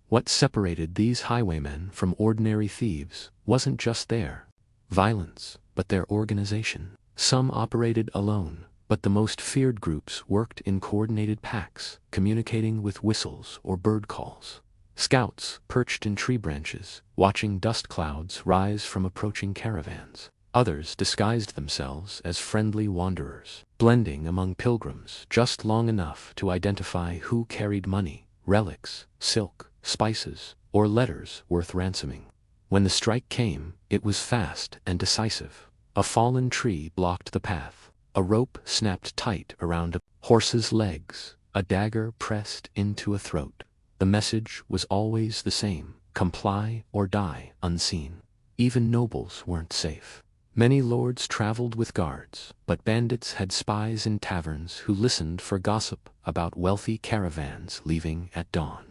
What separated these highwaymen from ordinary thieves wasn't just their violence, but their organization. Some operated alone, but the most feared groups worked in coordinated packs, communicating with whistles or bird calls. Scouts perched in tree branches, watching dust clouds rise from approaching caravans. Others disguised themselves as friendly wanderers, blending among pilgrims just long enough to identify who carried money, relics, silk, spices, or letters worth ransoming. When the strike came, it was fast and decisive. A fallen tree blocked the path, a rope snapped tight around a horse's legs, a dagger pressed into a throat. The message was always the same: comply or die unseen. Even nobles weren't safe. Many lords traveled with guards, but bandits had spies in taverns who listened for gossip about wealthy caravans leaving at dawn.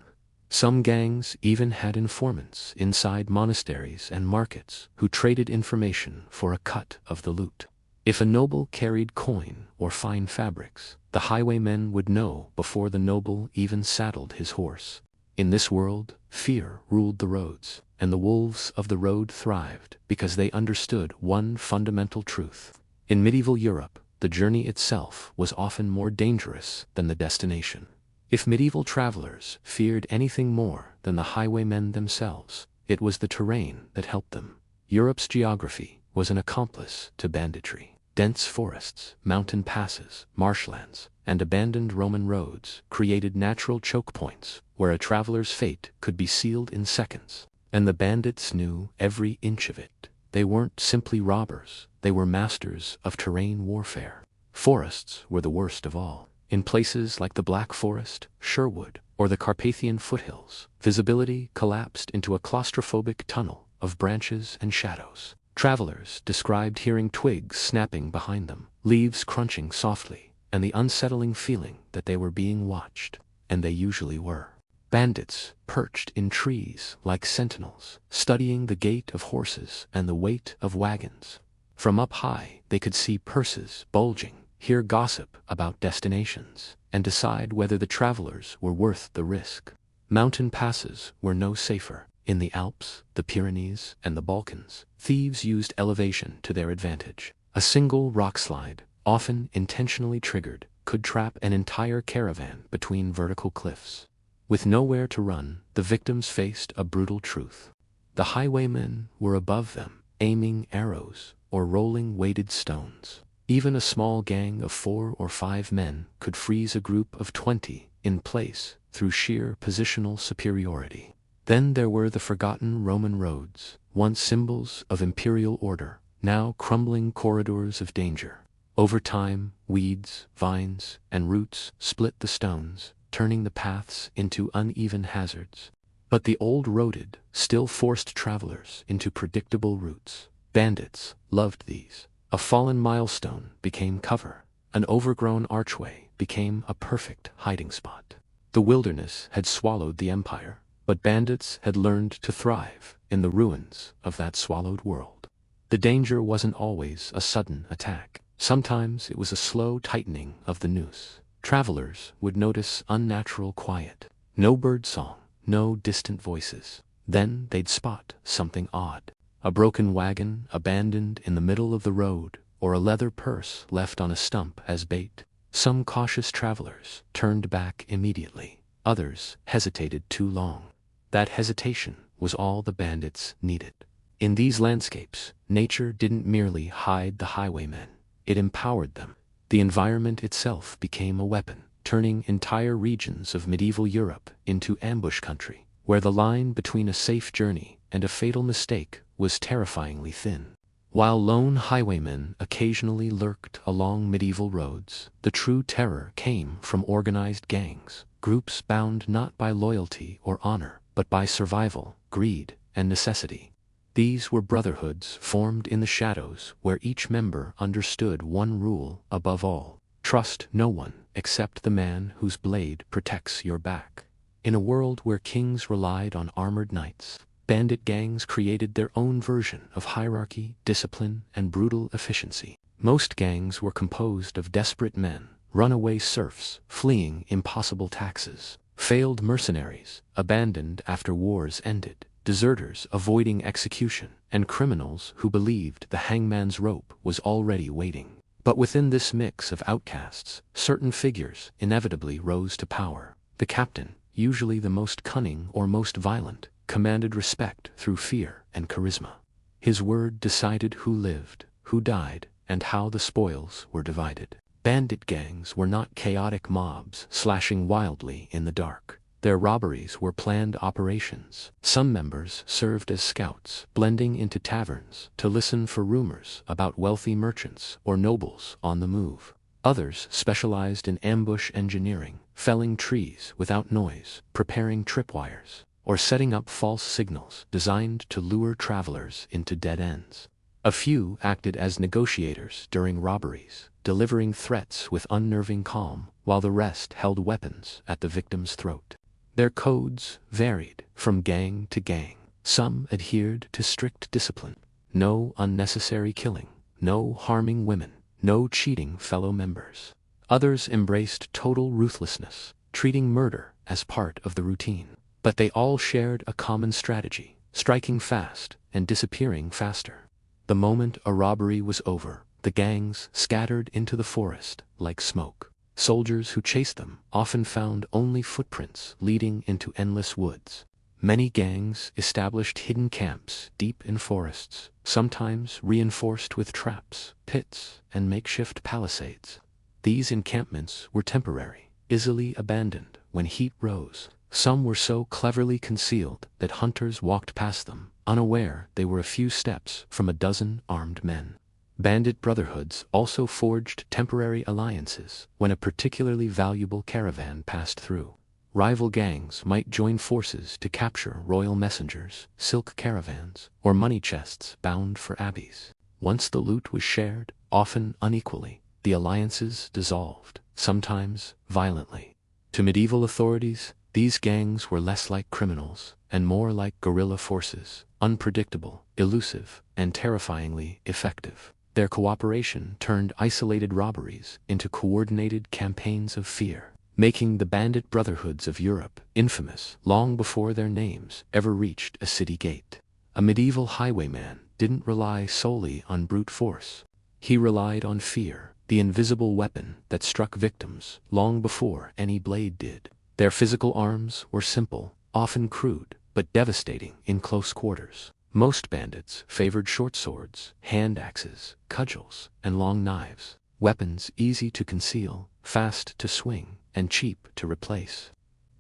Some gangs even had informants inside monasteries and markets who traded information for a cut of the loot. If a noble carried coin or fine fabrics, the highwaymen would know before the noble even saddled his horse. In this world, fear ruled the roads, and the wolves of the road thrived because they understood one fundamental truth. In medieval Europe, the journey itself was often more dangerous than the destination. If medieval travelers feared anything more than the highwaymen themselves, it was the terrain that helped them. Europe's geography was an accomplice to banditry. Dense forests, mountain passes, marshlands, and abandoned Roman roads created natural choke points where a traveler's fate could be sealed in seconds. And the bandits knew every inch of it. They weren't simply robbers, they were masters of terrain warfare. Forests were the worst of all. In places like the Black Forest, Sherwood, or the Carpathian foothills, visibility collapsed into a claustrophobic tunnel of branches and shadows. Travelers described hearing twigs snapping behind them, leaves crunching softly, and the unsettling feeling that they were being watched, and they usually were. Bandits perched in trees like sentinels, studying the gait of horses and the weight of wagons. From up high, they could see purses bulging, hear gossip about destinations, and decide whether the travelers were worth the risk. Mountain passes were no safer. In the Alps, the Pyrenees, and the Balkans, thieves used elevation to their advantage. A single rockslide, often intentionally triggered, could trap an entire caravan between vertical cliffs. With nowhere to run, the victims faced a brutal truth. The highwaymen were above them, aiming arrows or rolling weighted stones. Even a small gang of 4 or 5 men could freeze a group of 20 in place through sheer positional superiority. Then there were the forgotten Roman roads, once symbols of imperial order, now crumbling corridors of danger. Over time, weeds, vines, and roots split the stones, turning the paths into uneven hazards. But the old roaded still forced travelers into predictable routes. Bandits loved these. A fallen milestone became cover. An overgrown archway became a perfect hiding spot. The wilderness had swallowed the empire, but bandits had learned to thrive in the ruins of that swallowed world. The danger wasn't always a sudden attack. Sometimes it was a slow tightening of the noose. Travelers would notice unnatural quiet. No birdsong, no distant voices. Then they'd spot something odd. A broken wagon abandoned in the middle of the road, or a leather purse left on a stump as bait. Some cautious travelers turned back immediately. Others hesitated too long. That hesitation was all the bandits needed. In these landscapes, nature didn't merely hide the highwaymen. It empowered them. The environment itself became a weapon, turning entire regions of medieval Europe into ambush country, where the line between a safe journey and a fatal mistake was terrifyingly thin. While lone highwaymen occasionally lurked along medieval roads, the true terror came from organized gangs, groups bound not by loyalty or honor, but by survival, greed, and necessity. These were brotherhoods formed in the shadows where each member understood one rule above all: trust no one except the man whose blade protects your back. In a world where kings relied on armored knights, bandit gangs created their own version of hierarchy, discipline, and brutal efficiency. Most gangs were composed of desperate men, runaway serfs fleeing impossible taxes, failed mercenaries abandoned after wars ended, deserters avoiding execution, and criminals who believed the hangman's rope was already waiting. But within this mix of outcasts, certain figures inevitably rose to power. The captain, usually the most cunning or most violent, commanded respect through fear and charisma. His word decided who lived, who died, and how the spoils were divided. Bandit gangs were not chaotic mobs slashing wildly in the dark. Their robberies were planned operations. Some members served as scouts, blending into taverns to listen for rumors about wealthy merchants or nobles on the move. Others specialized in ambush engineering, felling trees without noise, preparing tripwires, or setting up false signals designed to lure travelers into dead ends. A few acted as negotiators during robberies, delivering threats with unnerving calm, while the rest held weapons at the victim's throat. Their codes varied from gang to gang. Some adhered to strict discipline: no unnecessary killing, no harming women, no cheating fellow members. Others embraced total ruthlessness, treating murder as part of the routine. But they all shared a common strategy: striking fast and disappearing faster. The moment a robbery was over, the gangs scattered into the forest like smoke. Soldiers who chased them often found only footprints leading into endless woods. Many gangs established hidden camps deep in forests, sometimes reinforced with traps, pits, and makeshift palisades. These encampments were temporary, easily abandoned when heat rose. Some were so cleverly concealed that hunters walked past them, unaware they were a few steps from a dozen armed men. Bandit brotherhoods also forged temporary alliances when a particularly valuable caravan passed through. Rival gangs might join forces to capture royal messengers, silk caravans, or money chests bound for abbeys. Once the loot was shared, often unequally, the alliances dissolved, sometimes violently. To medieval authorities, these gangs were less like criminals and more like guerrilla forces, unpredictable, elusive, and terrifyingly effective. Their cooperation turned isolated robberies into coordinated campaigns of fear, making the bandit brotherhoods of Europe infamous long before their names ever reached a city gate. A medieval highwayman didn't rely solely on brute force. He relied on fear, the invisible weapon that struck victims long before any blade did. Their physical arms were simple, often crude, but devastating in close quarters. Most bandits favored short swords, hand axes, cudgels, and long knives, weapons easy to conceal, fast to swing, and cheap to replace.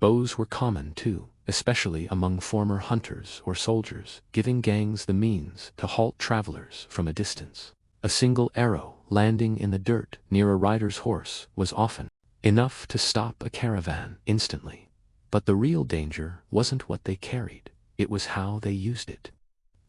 Bows were common too, especially among former hunters or soldiers, giving gangs the means to halt travelers from a distance. A single arrow landing in the dirt near a rider's horse was often enough to stop a caravan instantly. But the real danger wasn't what they carried, it was how they used it.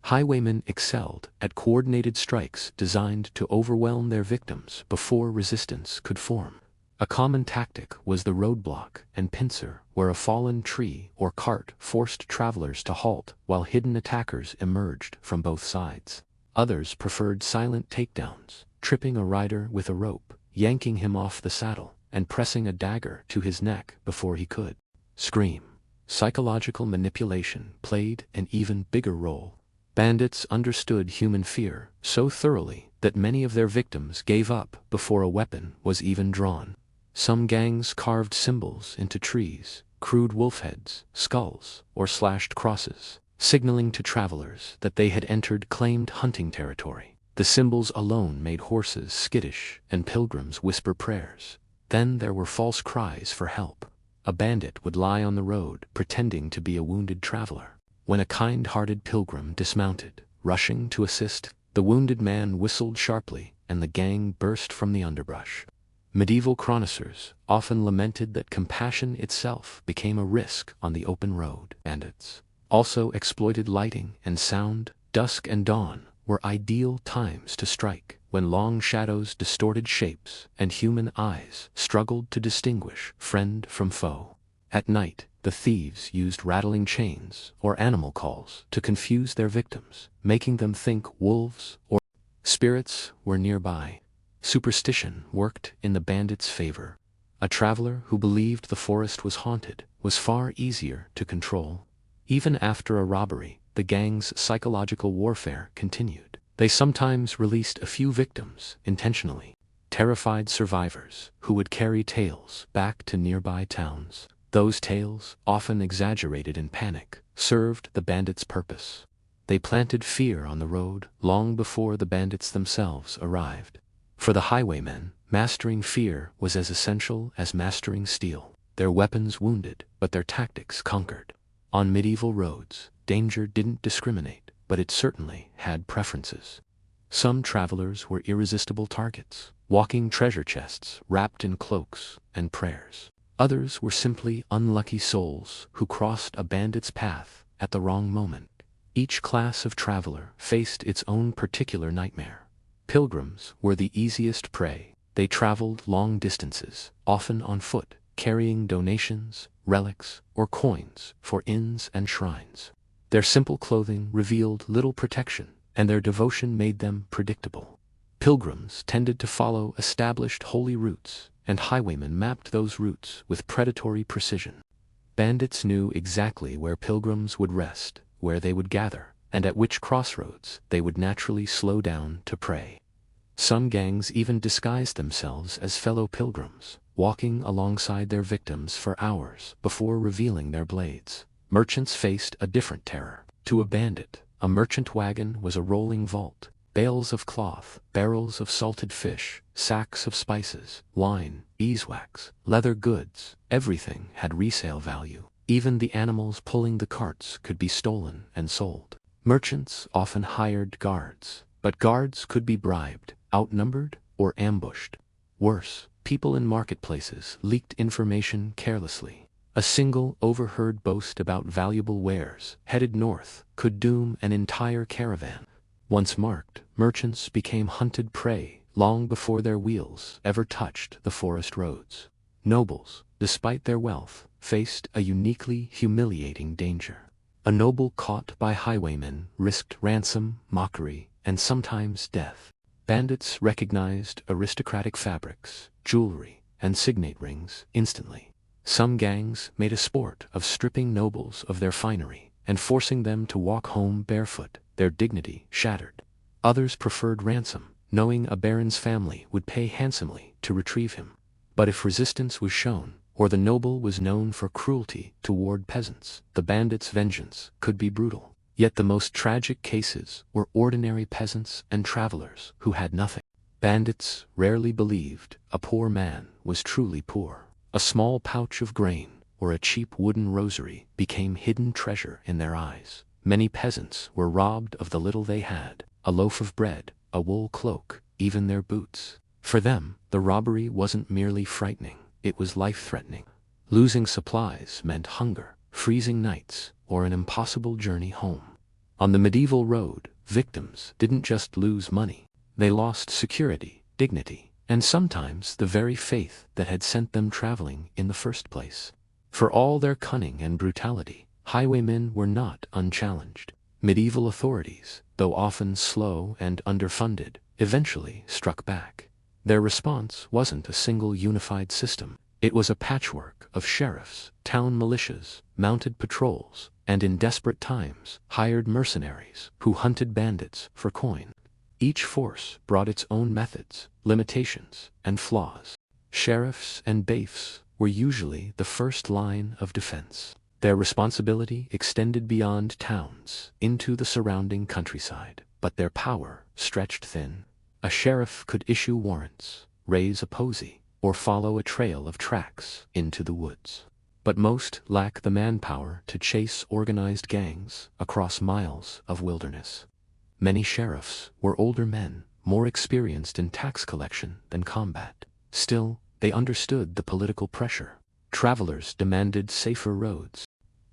Highwaymen excelled at coordinated strikes designed to overwhelm their victims before resistance could form. A common tactic was the roadblock and pincer, where a fallen tree or cart forced travelers to halt while hidden attackers emerged from both sides. Others preferred silent takedowns, tripping a rider with a rope, yanking him off the saddle, and pressing a dagger to his neck before he could scream. Psychological manipulation played an even bigger role. Bandits understood human fear so thoroughly that many of their victims gave up before a weapon was even drawn. Some gangs carved symbols into trees, crude wolf heads, skulls, or slashed crosses, signaling to travelers that they had entered claimed hunting territory. The symbols alone made horses skittish and pilgrims whisper prayers. Then there were false cries for help. A bandit would lie on the road pretending to be a wounded traveler. When a kind-hearted pilgrim dismounted, rushing to assist, the wounded man whistled sharply and the gang burst from the underbrush. Medieval chroniclers often lamented that compassion itself became a risk on the open road. Bandits also exploited lighting and sound. Dusk and dawn were ideal times to strike, when long shadows distorted shapes and human eyes struggled to distinguish friend from foe. At night, the thieves used rattling chains or animal calls to confuse their victims, making them think wolves or spirits were nearby. Superstition worked in the bandits' favor. A traveler who believed the forest was haunted was far easier to control. Even after a robbery, the gang's psychological warfare continued. They sometimes released a few victims intentionally, terrified survivors who would carry tales back to nearby towns. Those tales, often exaggerated in panic, served the bandits' purpose. They planted fear on the road long before the bandits themselves arrived. For the highwaymen, mastering fear was as essential as mastering steel. Their weapons wounded, but their tactics conquered. On medieval roads, danger didn't discriminate, but it certainly had preferences. Some travelers were irresistible targets, walking treasure chests wrapped in cloaks and prayers. Others were simply unlucky souls who crossed a bandit's path at the wrong moment. Each class of traveler faced its own particular nightmare. Pilgrims were the easiest prey. They traveled long distances, often on foot, carrying donations, relics, or coins for inns and shrines. Their simple clothing revealed little protection, and their devotion made them predictable. Pilgrims tended to follow established holy routes, and highwaymen mapped those routes with predatory precision. Bandits knew exactly where pilgrims would rest, where they would gather, and at which crossroads they would naturally slow down to pray. Some gangs even disguised themselves as fellow pilgrims, walking alongside their victims for hours before revealing their blades. Merchants faced a different terror. To a bandit, a merchant wagon was a rolling vault. Bales of cloth, barrels of salted fish, sacks of spices, wine, beeswax, leather goods, everything had resale value. Even the animals pulling the carts could be stolen and sold. Merchants often hired guards, but guards could be bribed, outnumbered, or ambushed. Worse, people in marketplaces leaked information carelessly. A single overheard boast about valuable wares headed north could doom an entire caravan. Once marked, merchants became hunted prey long before their wheels ever touched the forest roads. Nobles, despite their wealth, faced a uniquely humiliating danger. A noble caught by highwaymen risked ransom, mockery, and sometimes death. Bandits recognized aristocratic fabrics, jewelry, and signet rings instantly. Some gangs made a sport of stripping nobles of their finery and forcing them to walk home barefoot, their dignity shattered. Others preferred ransom, knowing a baron's family would pay handsomely to retrieve him. But if resistance was shown, or the noble was known for cruelty toward peasants, the bandits' vengeance could be brutal. Yet the most tragic cases were ordinary peasants and travelers who had nothing. Bandits rarely believed a poor man was truly poor. A small pouch of grain or a cheap wooden rosary became hidden treasure in their eyes. Many peasants were robbed of the little they had: a loaf of bread, a wool cloak, even their boots. For them, the robbery wasn't merely frightening, it was life-threatening. Losing supplies meant hunger, freezing nights, or an impossible journey home. On the medieval road, victims didn't just lose money, they lost security, dignity, and sometimes the very faith that had sent them traveling in the first place. For all their cunning and brutality, highwaymen were not unchallenged. Medieval authorities, though often slow and underfunded, eventually struck back. Their response wasn't a single unified system. It was a patchwork of sheriffs, town militias, mounted patrols, and in desperate times, hired mercenaries who hunted bandits for coin. Each force brought its own methods, limitations, and flaws. Sheriffs and bailiffs were usually the first line of defense. Their responsibility extended beyond towns, into the surrounding countryside, but their power stretched thin. A sheriff could issue warrants, raise a posy, or follow a trail of tracks into the woods. But most lack the manpower to chase organized gangs across miles of wilderness. Many sheriffs were older men, more experienced in tax collection than combat. Still, they understood the political pressure. Travelers demanded safer roads.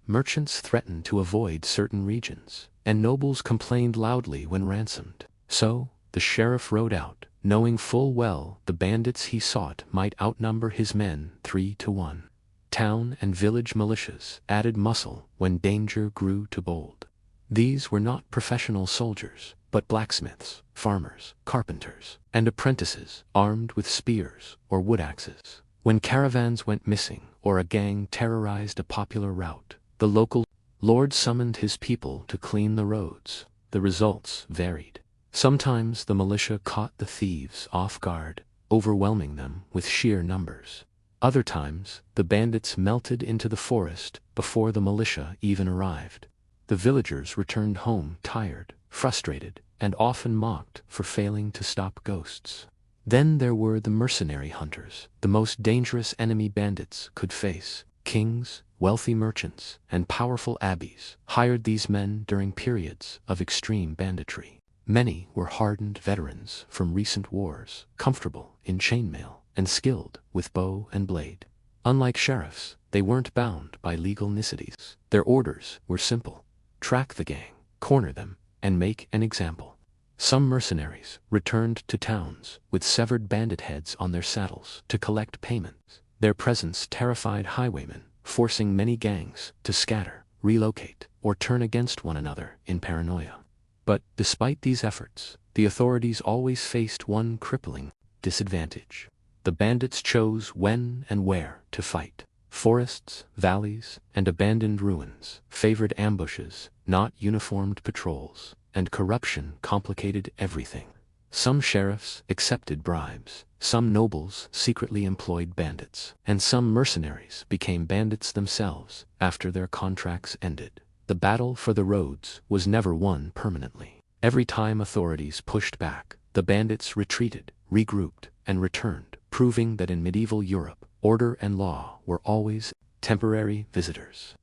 Merchants threatened to avoid certain regions, and nobles complained loudly when ransomed. So, the sheriff rode out, knowing full well the bandits he sought might outnumber his men 3-1. Town and village militias added muscle when danger grew too bold. These were not professional soldiers, but blacksmiths, farmers, carpenters, and apprentices armed with spears or wood axes. When caravans went missing or a gang terrorized a popular route, the local lord summoned his people to clean the roads. The results varied. Sometimes the militia caught the thieves off guard, overwhelming them with sheer numbers. Other times, the bandits melted into the forest before the militia even arrived. The villagers returned home tired, frustrated, and often mocked for failing to stop ghosts. Then there were the mercenary hunters, the most dangerous enemy bandits could face. Kings, wealthy merchants, and powerful abbeys hired these men during periods of extreme banditry. Many were hardened veterans from recent wars, comfortable in chainmail, and skilled with bow and blade. Unlike sheriffs, they weren't bound by legal niceties. Their orders were simple: track the gang, corner them, and make an example. Some mercenaries returned to towns with severed bandit heads on their saddles to collect payments. Their presence terrified highwaymen, forcing many gangs to scatter, relocate, or turn against one another in paranoia. But despite these efforts, the authorities always faced one crippling disadvantage. The bandits chose when and where to fight. Forests, valleys, and abandoned ruins favored ambushes, not uniformed patrols, and corruption complicated everything. Some sheriffs accepted bribes, some nobles secretly employed bandits, and some mercenaries became bandits themselves after their contracts ended. The battle for the roads was never won permanently. Every time authorities pushed back, the bandits retreated, regrouped, and returned, proving that in medieval Europe, order and law were always temporary visitors.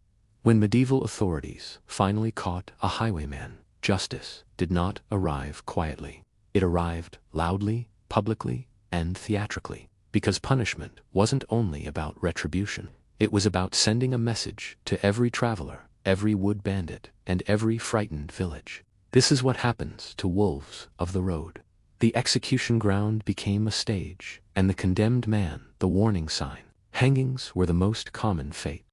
When medieval authorities finally caught a highwayman, justice did not arrive quietly. It arrived loudly, publicly, and theatrically, because punishment wasn't only about retribution. It was about sending a message to every traveler, every wood bandit, and every frightened village. This is what happens to wolves of the road. The execution ground became a stage, and the condemned man the warning sign. Hangings were the most common fate.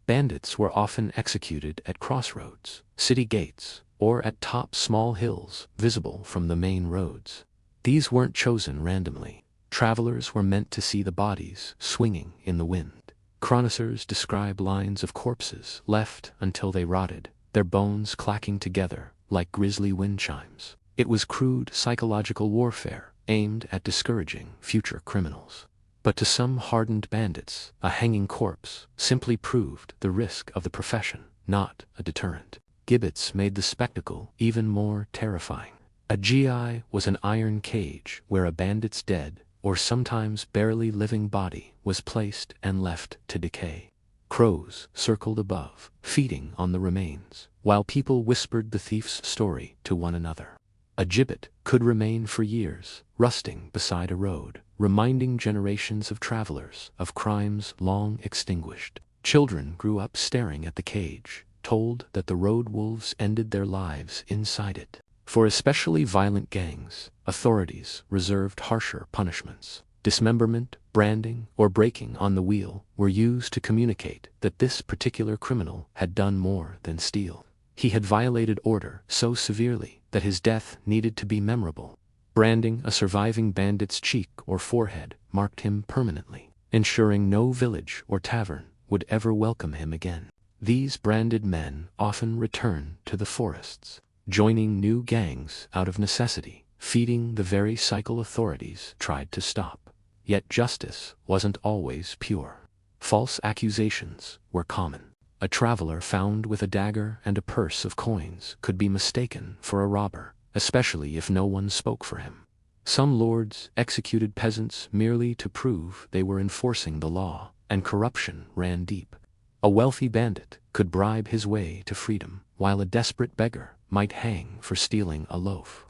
Bandits were often executed at crossroads, city gates, or at top small hills visible from the main roads. These weren't chosen randomly. Travelers were meant to see the bodies swinging in the wind. Chroniclers describe lines of corpses left until they rotted, their bones clacking together like grisly wind chimes. It was crude psychological warfare aimed at discouraging future criminals. But to some hardened bandits, a hanging corpse simply proved the risk of the profession, not a deterrent. Gibbets made the spectacle even more terrifying. A GI was an iron cage where a bandit's dead, or sometimes barely living body was placed and left to decay. Crows circled above, feeding on the remains, while people whispered the thief's story to one another. A gibbet could remain for years, rusting beside a road, reminding generations of travelers of crimes long extinguished. Children grew up staring at the cage, told that the road wolves ended their lives inside it. For especially violent gangs, authorities reserved harsher punishments. Dismemberment, branding, or breaking on the wheel were used to communicate that this particular criminal had done more than steal. He had violated order so severely that his death needed to be memorable. Branding a surviving bandit's cheek or forehead marked him permanently, ensuring no village or tavern would ever welcome him again. These branded men often returned to the forests, joining new gangs out of necessity, feeding the very cycle authorities tried to stop. Yet justice wasn't always pure. False accusations were common. A traveler found with a dagger and a purse of coins could be mistaken for a robber, especially if no one spoke for him. Some lords executed peasants merely to prove they were enforcing the law, and corruption ran deep. A wealthy bandit could bribe his way to freedom, while a desperate beggar might hang for stealing a loaf.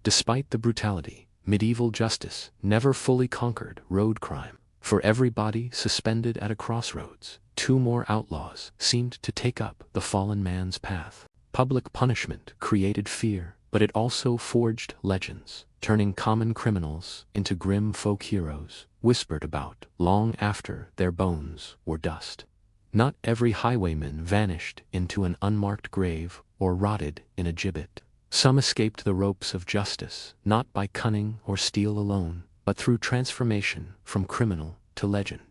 Despite the brutality, medieval justice never fully conquered road crime. For every body suspended at a crossroads, two more outlaws seemed to take up the fallen man's path. Public punishment created fear, but it also forged legends, turning common criminals into grim folk heroes, whispered about long after their bones were dust. Not every highwayman vanished into an unmarked grave or rotted in a gibbet. Some escaped the ropes of justice, not by cunning or steel alone, but through transformation from criminal to legend.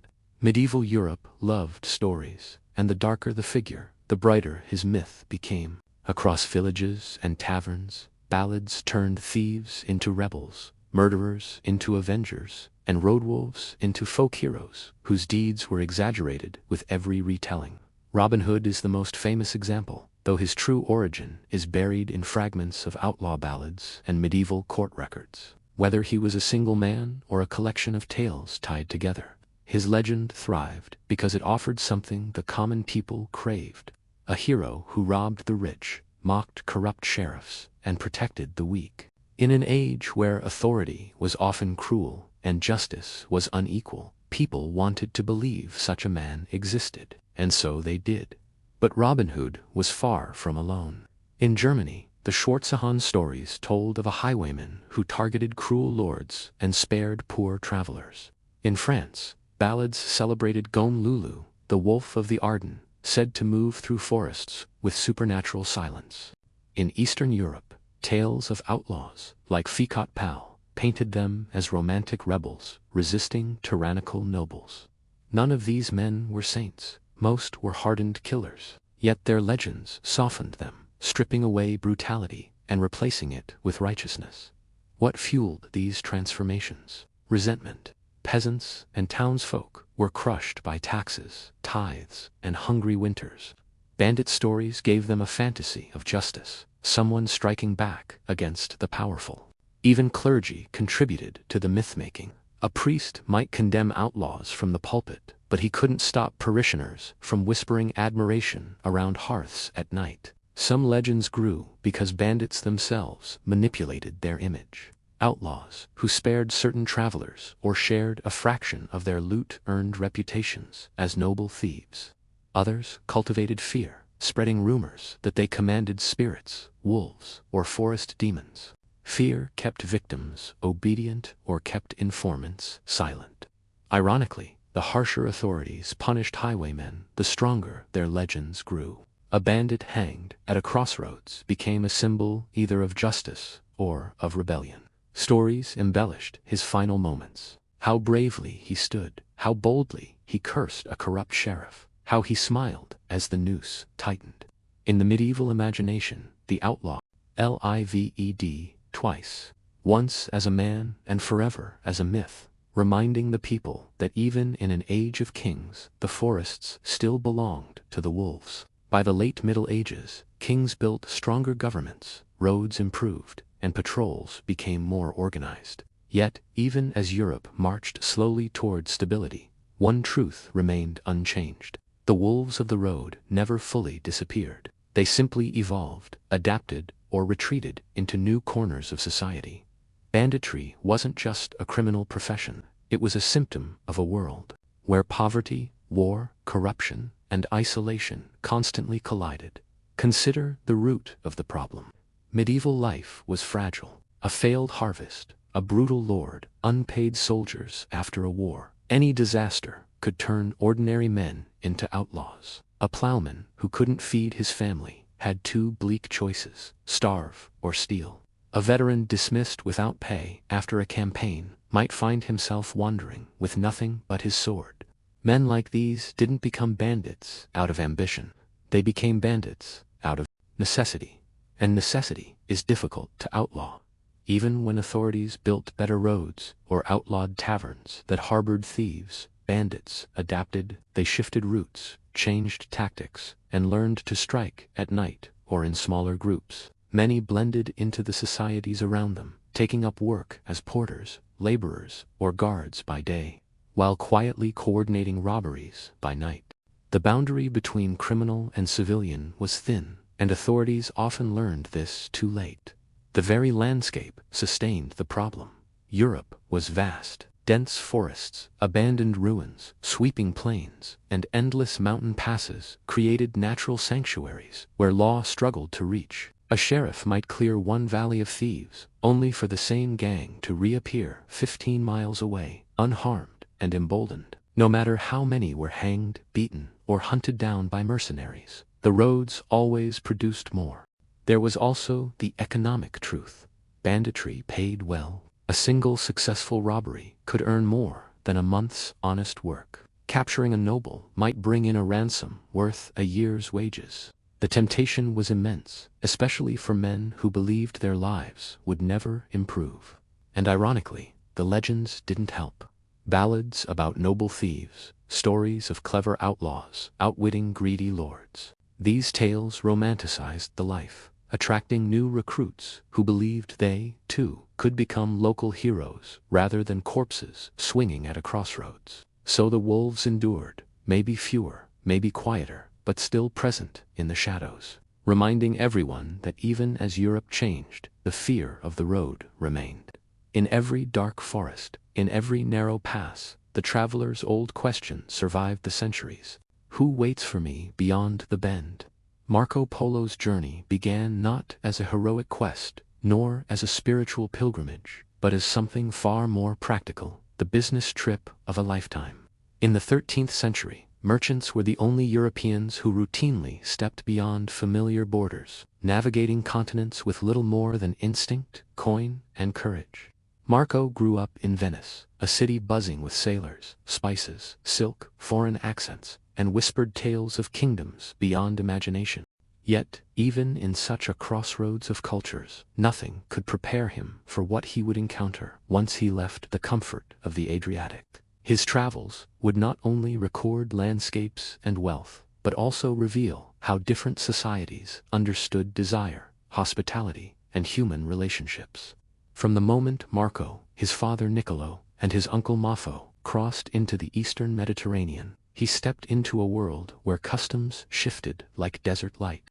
Medieval Europe loved stories, and the darker the figure, the brighter his myth became. Across villages and taverns, ballads turned thieves into rebels, murderers into avengers, and roadwolves into folk heroes, whose deeds were exaggerated with every retelling. Robin Hood is the most famous example, though his true origin is buried in fragments of outlaw ballads and medieval court records. Whether he was a single man or a collection of tales tied together, his legend thrived because it offered something the common people craved: a hero who robbed the rich, mocked corrupt sheriffs, and protected the weak. In an age where authority was often cruel and justice was unequal, people wanted to believe such a man existed, and so they did. But Robin Hood was far from alone. In Germany, the Schwarzahn stories told of a highwayman who targeted cruel lords and spared poor travelers. In France, ballads celebrated Gon Lulu, the wolf of the Ardennes, said to move through forests with supernatural silence. In Eastern Europe, tales of outlaws, like Fikat Pal, painted them as romantic rebels, resisting tyrannical nobles. None of these men were saints. Most were hardened killers. Yet their legends softened them, stripping away brutality and replacing it with righteousness. What fueled these transformations? Resentment. Peasants and townsfolk were crushed by taxes, tithes, and hungry winters. Bandit stories gave them a fantasy of justice, someone striking back against the powerful. Even clergy contributed to the myth-making. A priest might condemn outlaws from the pulpit, but he couldn't stop parishioners from whispering admiration around hearths at night. Some legends grew because bandits themselves manipulated their image. Outlaws who spared certain travelers or shared a fraction of their loot earned reputations as noble thieves. Others cultivated fear, spreading rumors that they commanded spirits, wolves, or forest demons. Fear kept victims obedient or kept informants silent. Ironically, the harsher authorities punished highwaymen, the stronger their legends grew. A bandit hanged at a crossroads became a symbol either of justice or of rebellion. Stories embellished his final moments. How bravely he stood, how boldly he cursed a corrupt sheriff, how he smiled as the noose tightened. In the medieval imagination, the outlaw lived twice, once as a man and forever as a myth, reminding the people that even in an age of kings, the forests still belonged to the wolves. By the late Middle Ages, kings built stronger governments, roads improved, and patrols became more organized. Yet, even as Europe marched slowly toward stability, one truth remained unchanged. The wolves of the road never fully disappeared. They simply evolved, adapted, or retreated into new corners of society. Banditry wasn't just a criminal profession, it was a symptom of a world where poverty, war, corruption, and isolation constantly collided. Consider the root of the problem. Medieval life was fragile. A failed harvest, a brutal lord, unpaid soldiers after a war. Any disaster could turn ordinary men into outlaws. A plowman who couldn't feed his family had two bleak choices: starve or steal. A veteran dismissed without pay after a campaign might find himself wandering with nothing but his sword. Men like these didn't become bandits out of ambition. They became bandits out of necessity. And necessity is difficult to outlaw. Even when authorities built better roads or outlawed taverns that harbored thieves, bandits adapted. They shifted routes, changed tactics, and learned to strike at night or in smaller groups. Many blended into the societies around them, taking up work as porters, laborers, or guards by day, while quietly coordinating robberies by night. The boundary between criminal and civilian was thin, and authorities often learned this too late. The very landscape sustained the problem. Europe was vast. Dense forests, abandoned ruins, sweeping plains, and endless mountain passes created natural sanctuaries where law struggled to reach. A sheriff might clear one valley of thieves, only for the same gang to reappear 15 miles away, unharmed and emboldened. No matter how many were hanged, beaten, or hunted down by mercenaries, the roads always produced more. There was also the economic truth. Banditry paid well. A single successful robbery could earn more than a month's honest work. Capturing a noble might bring in a ransom worth a year's wages. The temptation was immense, especially for men who believed their lives would never improve. And ironically, the legends didn't help. Ballads about noble thieves, stories of clever outlaws outwitting greedy lords. These tales romanticized the life, attracting new recruits who believed they, too, could become local heroes rather than corpses swinging at a crossroads. So the wolves endured, maybe fewer, maybe quieter, but still present in the shadows, reminding everyone that even as Europe changed, the fear of the road remained. In every dark forest, in every narrow pass, the traveler's old question survived the centuries: who waits for me beyond the bend? Marco Polo's journey began not as a heroic quest, nor as a spiritual pilgrimage, but as something far more practical, the business trip of a lifetime. In the 13th century, merchants were the only Europeans who routinely stepped beyond familiar borders, navigating continents with little more than instinct, coin, and courage. Marco grew up in Venice, a city buzzing with sailors, spices, silk, foreign accents, and whispered tales of kingdoms beyond imagination. Yet, even in such a crossroads of cultures, nothing could prepare him for what he would encounter once he left the comfort of the Adriatic. His travels would not only record landscapes and wealth, but also reveal how different societies understood desire, hospitality, and human relationships. From the moment Marco, his father Niccolo, and his uncle Maffo crossed into the eastern Mediterranean, he stepped into a world where customs shifted like desert light.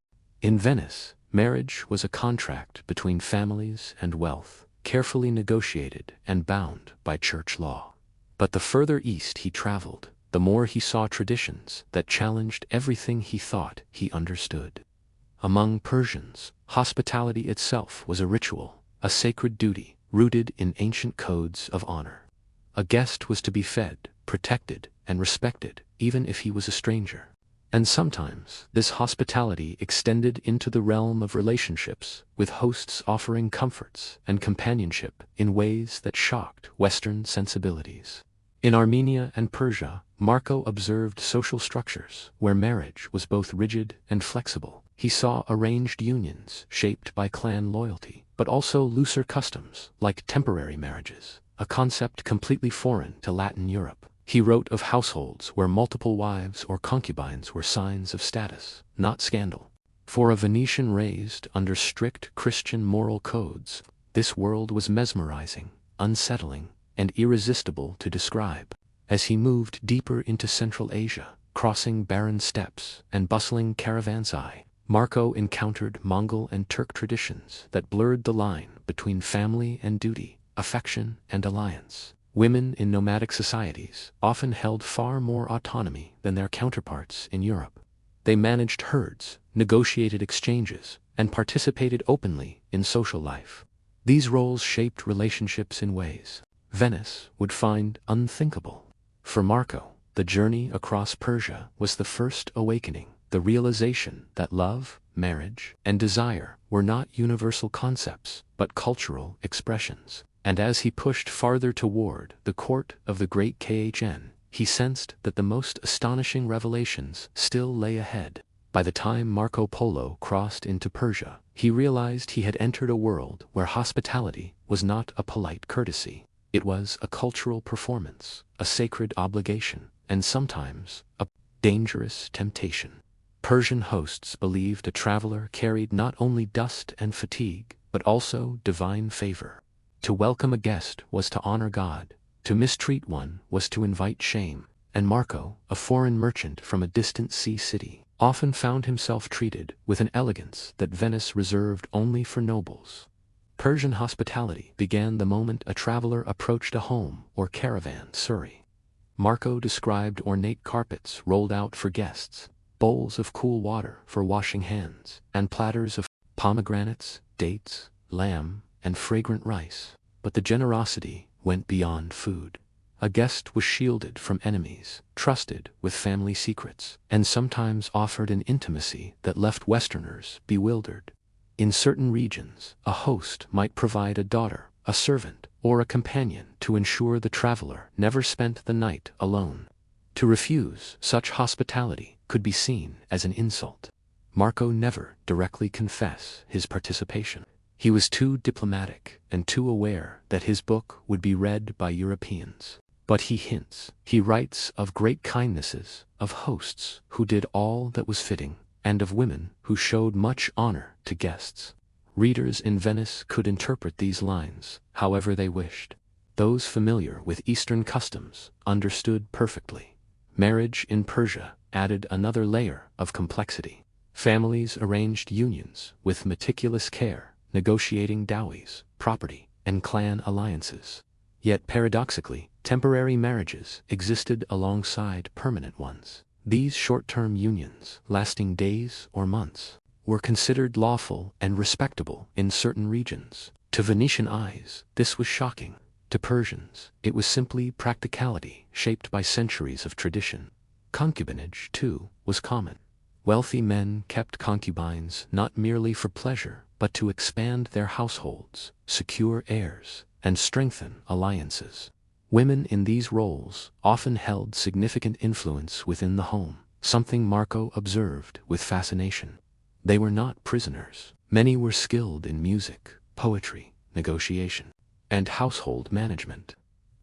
In Venice, marriage was a contract between families and wealth, carefully negotiated and bound by church law. But the further east he traveled, the more he saw traditions that challenged everything he thought he understood. Among Persians, hospitality itself was a ritual. a sacred duty rooted in ancient codes of honor. A guest was to be fed, protected, and respected, even if he was a stranger. And sometimes, this hospitality extended into the realm of relationships, with hosts offering comforts and companionship in ways that shocked Western sensibilities. In Armenia and Persia, Marco observed social structures where marriage was both rigid and flexible. He saw arranged unions shaped by clan loyalty, but also looser customs like temporary marriages, a concept completely foreign to Latin Europe. He wrote of households where multiple wives or concubines were signs of status, not scandal. For a Venetian raised under strict Christian moral codes, this world was mesmerizing, unsettling, and irresistible to describe. As he moved deeper into Central Asia, crossing barren steppes and bustling caravanserai, Marco encountered Mongol and Turk traditions that blurred the line between family and duty, affection and alliance. Women in nomadic societies often held far more autonomy than their counterparts in Europe. They managed herds, negotiated exchanges, and participated openly in social life. These roles shaped relationships in ways Venice would find unthinkable. For Marco, the journey across Persia was the first awakening, the realization that love, marriage, and desire were not universal concepts, but cultural expressions. And as he pushed farther toward the court of the great Khan, he sensed that the most astonishing revelations still lay ahead. By the time Marco Polo crossed into Persia, he realized he had entered a world where hospitality was not a polite courtesy. It was a cultural performance, a sacred obligation, and sometimes a dangerous temptation. Persian hosts believed a traveler carried not only dust and fatigue, but also divine favor. To welcome a guest was to honor God, to mistreat one was to invite shame, and Marco, a foreign merchant from a distant sea city, often found himself treated with an elegance that Venice reserved only for nobles. Persian hospitality began the moment a traveler approached a home or caravanserai. Marco described ornate carpets rolled out for guests, bowls of cool water for washing hands, and platters of pomegranates, dates, lamb, and fragrant rice. But the generosity went beyond food. A guest was shielded from enemies, trusted with family secrets, and sometimes offered an intimacy that left Westerners bewildered. In certain regions, a host might provide a daughter, a servant, or a companion to ensure the traveler never spent the night alone. To refuse such hospitality could be seen as an insult. Marco never directly confessed his participation. He was too diplomatic and too aware that his book would be read by Europeans. But he hints. He writes of great kindnesses, of hosts who did all that was fitting, and of women who showed much honor to guests. Readers in Venice could interpret these lines however they wished. Those familiar with Eastern customs understood perfectly. Marriage in Persia added another layer of complexity. Families arranged unions with meticulous care, negotiating dowries, property, and clan alliances. Yet paradoxically, temporary marriages existed alongside permanent ones. These short-term unions, lasting days or months, were considered lawful and respectable in certain regions. To Venetian eyes, this was shocking. To Persians, it was simply practicality shaped by centuries of tradition. Concubinage, too, was common. Wealthy men kept concubines not merely for pleasure, but to expand their households, secure heirs, and strengthen alliances. Women in these roles often held significant influence within the home, something Marco observed with fascination. They were not prisoners. Many were skilled in music, poetry, negotiation, and household management.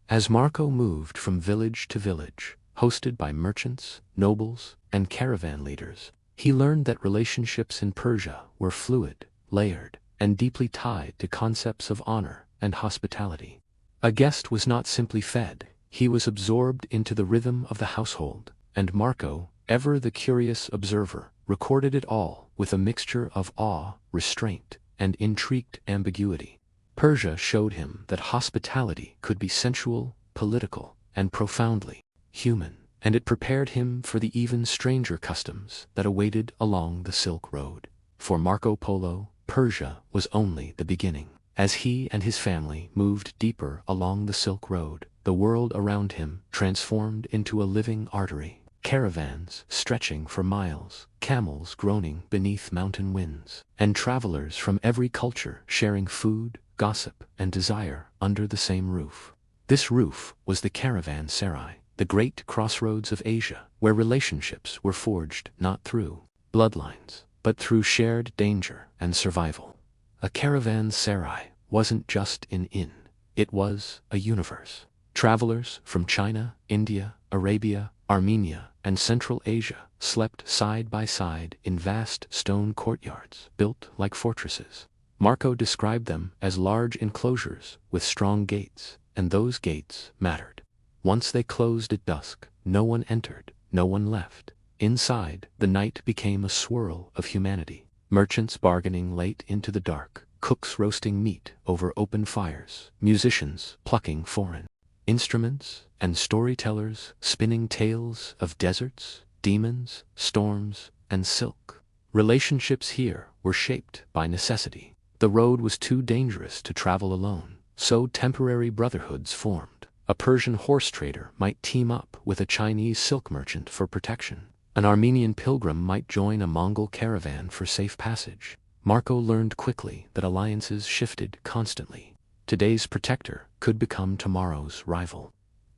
As Marco moved from village to village, hosted by merchants, nobles, and caravan leaders, he learned that relationships in Persia were fluid, layered, and deeply tied to concepts of honor and hospitality. A guest was not simply fed, he was absorbed into the rhythm of the household, and Marco, ever the curious observer, recorded it all with a mixture of awe, restraint, and intrigued ambiguity. Persia showed him that hospitality could be sensual, political, and profoundly human, and it prepared him for the even stranger customs that awaited along the Silk Road. For Marco Polo, Persia was only the beginning. As he and his family moved deeper along the Silk Road, the world around him transformed into a living artery. Caravans stretching for miles, camels groaning beneath mountain winds, and travelers from every culture sharing food, gossip, and desire under the same roof. This roof was the caravanserai, the great crossroads of Asia, where relationships were forged not through bloodlines, but through shared danger and survival. A caravanserai wasn't just an inn, it was a universe. Travelers from China, India, Arabia, Armenia, and Central Asia slept side by side in vast stone courtyards built like fortresses. Marco described them as large enclosures with strong gates, and those gates mattered. Once they closed at dusk, no one entered, no one left. Inside, the night became a swirl of humanity. Merchants bargaining late into the dark, cooks roasting meat over open fires, musicians plucking foreign instruments, and storytellers spinning tales of deserts, demons, storms, and silk. Relationships here were shaped by necessity. The road was too dangerous to travel alone, so temporary brotherhoods formed. A Persian horse trader might team up with a Chinese silk merchant for protection. An Armenian pilgrim might join a Mongol caravan for safe passage. Marco learned quickly that alliances shifted constantly. Today's protector could become tomorrow's rival.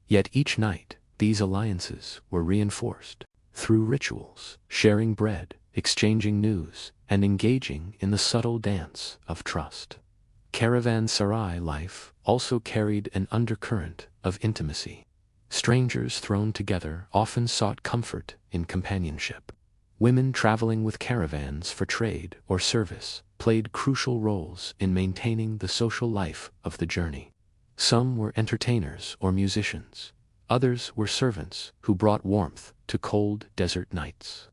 Yet each night, these alliances were reinforced through rituals, sharing bread, exchanging news, and engaging in the subtle dance of trust. Caravanserai life also carried an undercurrent of intimacy. Strangers thrown together often sought comfort in companionship. Women traveling with caravans for trade or service played crucial roles in maintaining the social life of the journey. Some were entertainers or musicians. Others were servants who brought warmth to cold desert nights.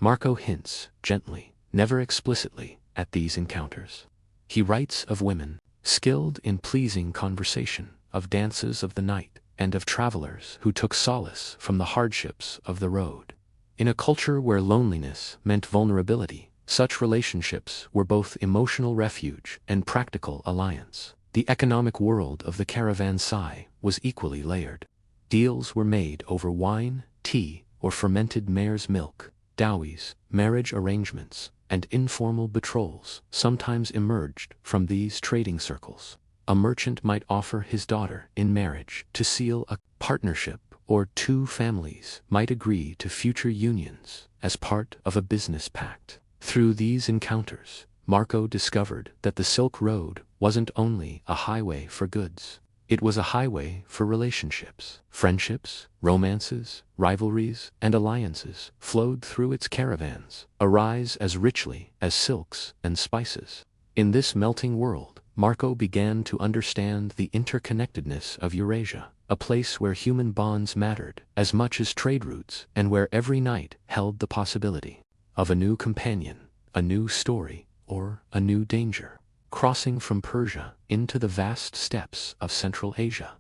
Marco hints, gently, never explicitly, at these encounters. He writes of women, skilled in pleasing conversation, of dances of the night, and of travelers who took solace from the hardships of the road. In a culture where loneliness meant vulnerability, such relationships were both emotional refuge and practical alliance. The economic world of the caravanserai was equally layered. Deals were made over wine, tea, or fermented mare's milk. Dowries, marriage arrangements, and informal betrothals sometimes emerged from these trading circles. A merchant might offer his daughter in marriage to seal a partnership, or two families might agree to future unions as part of a business pact. Through these encounters, Marco discovered that the Silk Road wasn't only a highway for goods. It was a highway for relationships. Friendships, romances, rivalries, and alliances flowed through its caravans, arise as richly as silks and spices. In this melting world, Marco began to understand the interconnectedness of Eurasia, a place where human bonds mattered as much as trade routes, and where every night held the possibility of a new companion, a new story, or a new danger. Crossing from Persia into the vast steppes of Central Asia,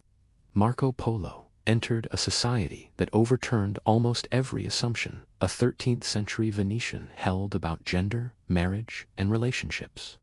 Marco Polo entered a society that overturned almost every assumption a 13th century Venetian held about gender, marriage, and relationships.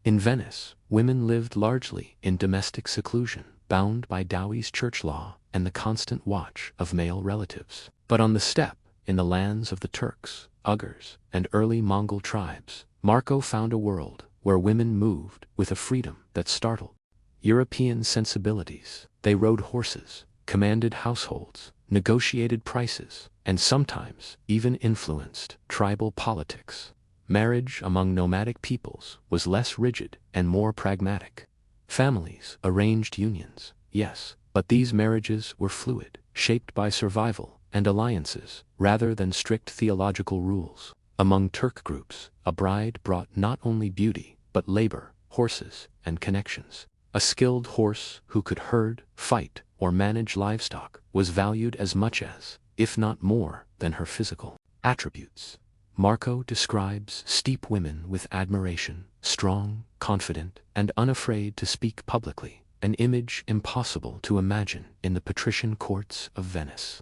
In Venice, women lived largely in domestic seclusion, bound by Dowie's church law and the constant watch of male relatives. But on the steppe, in the lands of the Turks, Uyghurs, and early Mongol tribes, Marco found a world where women moved with a freedom that startled European sensibilities. They rode horses, commanded households, negotiated prices, and sometimes even influenced tribal politics. Marriage among nomadic peoples was less rigid and more pragmatic. Families arranged unions, yes, but these marriages were fluid, shaped by survival and alliances rather than strict theological rules. Among Turk groups, a bride brought not only beauty, but labor, horses, and connections. A skilled horse who could herd, fight, or manage livestock was valued as much as, if not more, than her physical attributes. Marco describes steppe women with admiration, strong, confident, and unafraid to speak publicly, an image impossible to imagine in the patrician courts of Venice.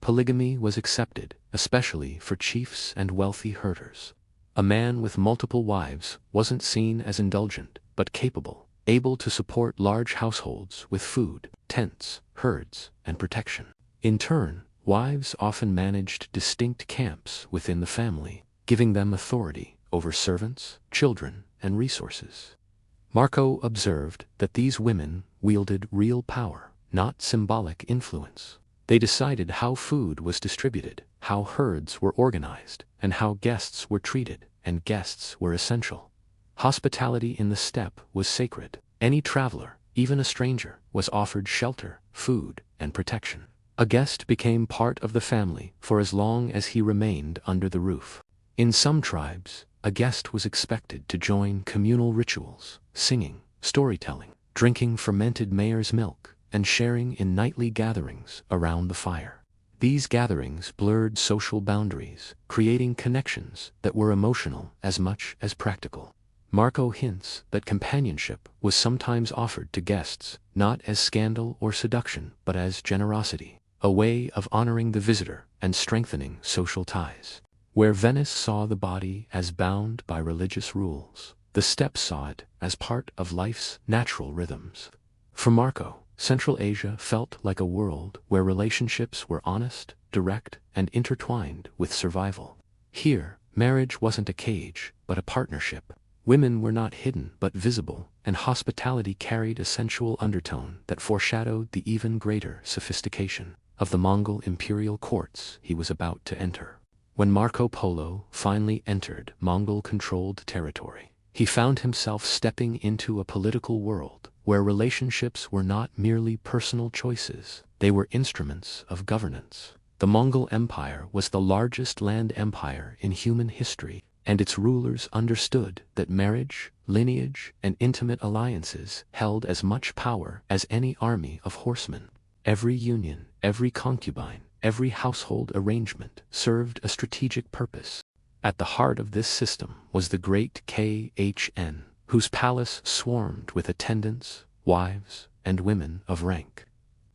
Polygamy was accepted, especially for chiefs and wealthy herders. A man with multiple wives wasn't seen as indulgent, but capable, able to support large households with food, tents, herds, and protection. In turn, wives often managed distinct camps within the family, giving them authority over servants, children, and resources. Marco observed that these women wielded real power, not symbolic influence. They decided how food was distributed, how herds were organized, and how guests were treated, and guests were essential. Hospitality in the steppe was sacred. Any traveler, even a stranger, was offered shelter, food, and protection. A guest became part of the family for as long as he remained under the roof. In some tribes, a guest was expected to join communal rituals, singing, storytelling, drinking fermented mare's milk, and sharing in nightly gatherings around the fire. These gatherings blurred social boundaries, creating connections that were emotional as much as practical. Marco hints that companionship was sometimes offered to guests, not as scandal or seduction, but as generosity, a way of honoring the visitor and strengthening social ties. Where Venice saw the body as bound by religious rules, the steppe saw it as part of life's natural rhythms. For Marco, Central Asia felt like a world where relationships were honest, direct, and intertwined with survival. Here, marriage wasn't a cage, but a partnership. Women were not hidden but visible, and hospitality carried a sensual undertone that foreshadowed the even greater sophistication of the Mongol imperial courts he was about to enter. When Marco Polo finally entered Mongol-controlled territory, he found himself stepping into a political world where relationships were not merely personal choices, they were instruments of governance. The Mongol Empire was the largest land empire in human history, and its rulers understood that marriage, lineage, and intimate alliances held as much power as any army of horsemen. Every union, every concubine, every household arrangement served a strategic purpose. At the heart of this system was the great Khn, whose palace swarmed with attendants, wives, and women of rank.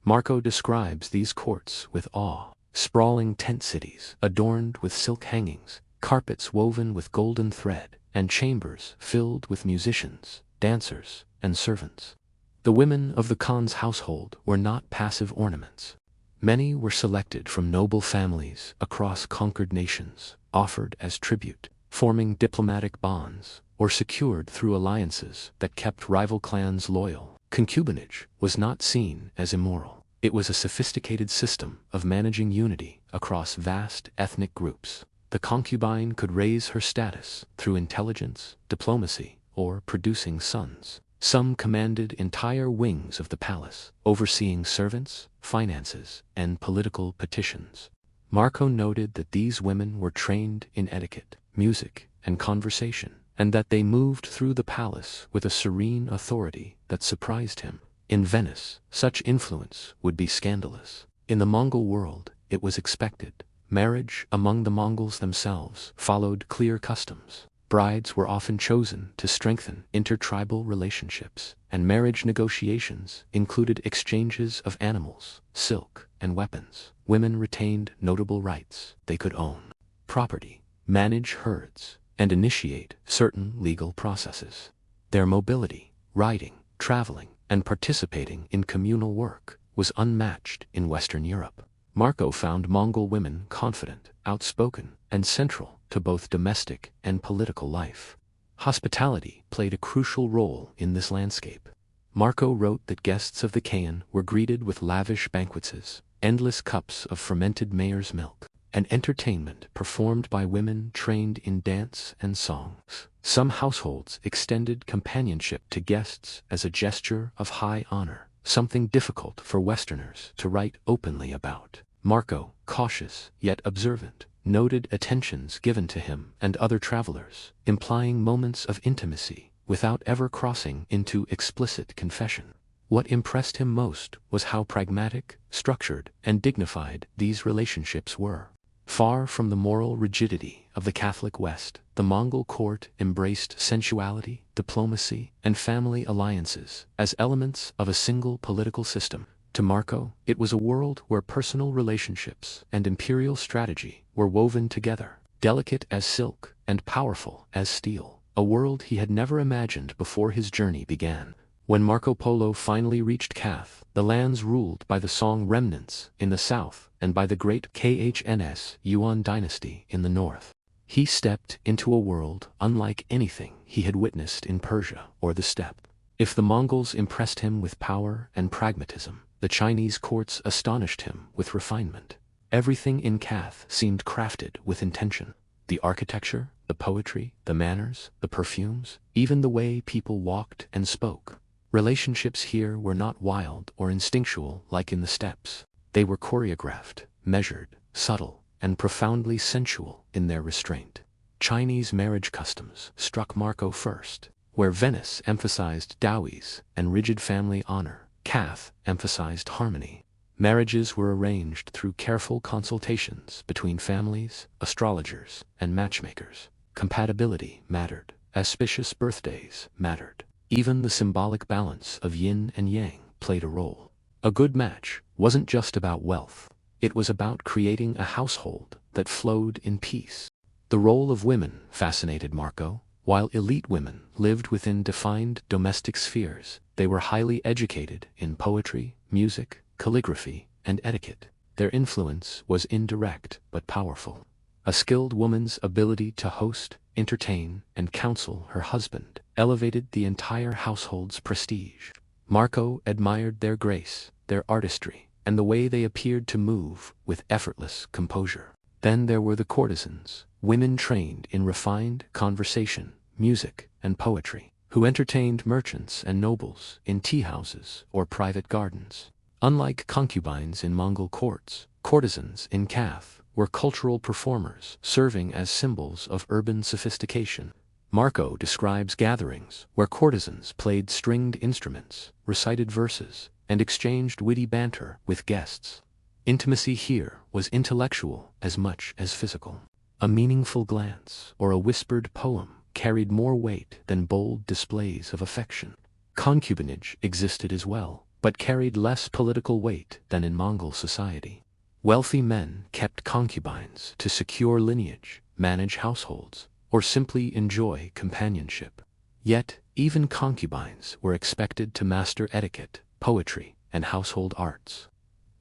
Marco describes these courts with awe, sprawling tent cities adorned with silk hangings, carpets woven with golden thread, and chambers filled with musicians, dancers, and servants. The women of the Khan's household were not passive ornaments. Many were selected from noble families across conquered nations, offered as tribute, forming diplomatic bonds, or secured through alliances that kept rival clans loyal. Concubinage was not seen as immoral. It was a sophisticated system of managing unity across vast ethnic groups. The concubine could raise her status through intelligence, diplomacy, or producing sons. Some commanded entire wings of the palace, overseeing servants, finances, and political petitions. Marco noted that these women were trained in etiquette, music, and conversation, and that they moved through the palace with a serene authority that surprised him. In Venice, such influence would be scandalous. In the Mongol world, it was expected. Marriage among the Mongols themselves followed clear customs. Brides were often chosen to strengthen intertribal relationships, and marriage negotiations included exchanges of animals, silk, and weapons. Women retained notable rights. They could own property, manage herds, and initiate certain legal processes. Their mobility, riding, traveling, and participating in communal work was unmatched in Western Europe. Marco found Mongol women confident, outspoken, and central to both domestic and political life. Hospitality played a crucial role in this landscape. Marco wrote that guests of the Khan were greeted with lavish banquets, endless cups of fermented mare's milk, and entertainment performed by women trained in dance and songs. Some households extended companionship to guests as a gesture of high honor, something difficult for Westerners to write openly about. Marco, cautious yet observant, noted attentions given to him and other travelers, implying moments of intimacy without ever crossing into explicit confession. What impressed him most was how pragmatic, structured, and dignified these relationships were. Far from the moral rigidity of the Catholic West, the Mongol court embraced sensuality, diplomacy, and family alliances as elements of a single political system. To Marco, it was a world where personal relationships and imperial strategy were woven together, delicate as silk and powerful as steel, a world he had never imagined before his journey began. When Marco Polo finally reached Kath, the lands ruled by the Song remnants in the south and by the great Khns Yuan dynasty in the north, he stepped into a world unlike anything he had witnessed in Persia or the steppe. If the Mongols impressed him with power and pragmatism, the Chinese courts astonished him with refinement. Everything in Kath seemed crafted with intention. The architecture, the poetry, the manners, the perfumes, even the way people walked and spoke. Relationships here were not wild or instinctual like in the steppes. They were choreographed, measured, subtle, and profoundly sensual in their restraint. Chinese marriage customs struck Marco first. Where Venice emphasized dowries and rigid family honor, Kath emphasized harmony. Marriages were arranged through careful consultations between families, astrologers, and matchmakers. Compatibility mattered. Auspicious birthdays mattered. Even the symbolic balance of yin and yang played a role. A good match wasn't just about wealth. It was about creating a household that flowed in peace. The role of women fascinated Marco. While elite women lived within defined domestic spheres, they were highly educated in poetry, music, calligraphy, and etiquette. Their influence was indirect but powerful. A skilled woman's ability to host, entertain, and counsel her husband elevated the entire household's prestige. Marco admired their grace, their artistry, and the way they appeared to move with effortless composure. Then there were the courtesans, women trained in refined conversation, music, and poetry, who entertained merchants and nobles in tea-houses or private gardens. Unlike concubines in Mongol courts, courtesans in Kath were cultural performers serving as symbols of urban sophistication. Marco describes gatherings where courtesans played stringed instruments, recited verses, and exchanged witty banter with guests. Intimacy here was intellectual as much as physical. A meaningful glance or a whispered poem carried more weight than bold displays of affection. Concubinage existed as well, but carried less political weight than in Mongol society. Wealthy men kept concubines to secure lineage, manage households, or simply enjoy companionship. Yet, even concubines were expected to master etiquette, poetry, and household arts.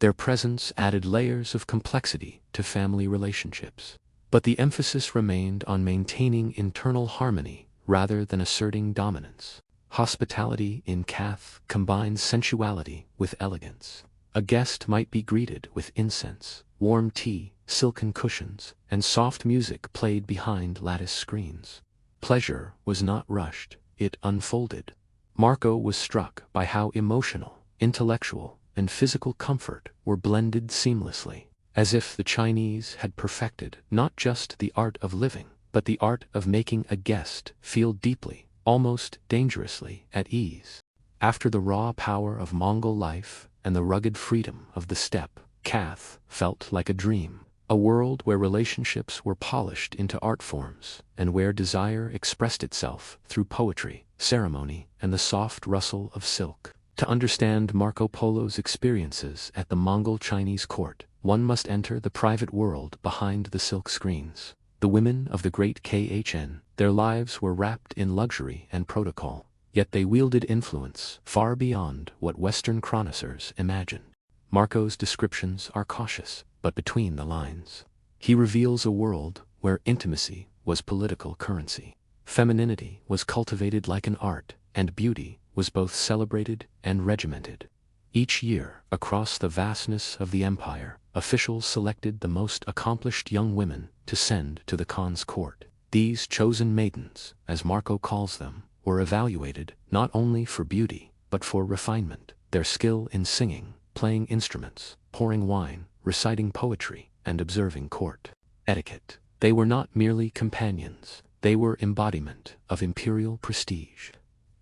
Their presence added layers of complexity to family relationships. But the emphasis remained on maintaining internal harmony rather than asserting dominance. Hospitality in Kath combined sensuality with elegance. A guest might be greeted with incense, warm tea, silken cushions, and soft music played behind lattice screens. Pleasure was not rushed, it unfolded. Marco was struck by how emotional, intellectual, and physical comfort were blended seamlessly, as if the Chinese had perfected not just the art of living, but the art of making a guest feel deeply, almost dangerously, at ease. After the raw power of Mongol life and the rugged freedom of the steppe, Kath felt like a dream, a world where relationships were polished into art forms, and where desire expressed itself through poetry, ceremony, and the soft rustle of silk. To understand Marco Polo's experiences at the Mongol Chinese court, one must enter the private world behind the silk screens. The women of the great Khn, their lives were wrapped in luxury and protocol, yet they wielded influence far beyond what Western chroniclers imagined. Marco's descriptions are cautious, but between the lines. He reveals a world where intimacy was political currency. Femininity was cultivated like an art, and beauty was both celebrated and regimented. Each year, across the vastness of the empire, officials selected the most accomplished young women to send to the Khan's court. These chosen maidens, as Marco calls them, were evaluated not only for beauty, but for refinement, their skill in singing, playing instruments, pouring wine, reciting poetry, and observing court etiquette. They were not merely companions, they were embodiment of imperial prestige.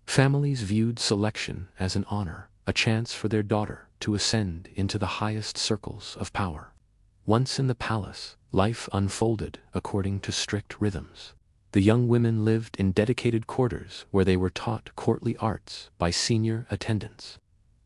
Families viewed selection as an honor, a chance for their daughter to ascend into the highest circles of power. Once in the palace, life unfolded according to strict rhythms. The young women lived in dedicated quarters where they were taught courtly arts by senior attendants.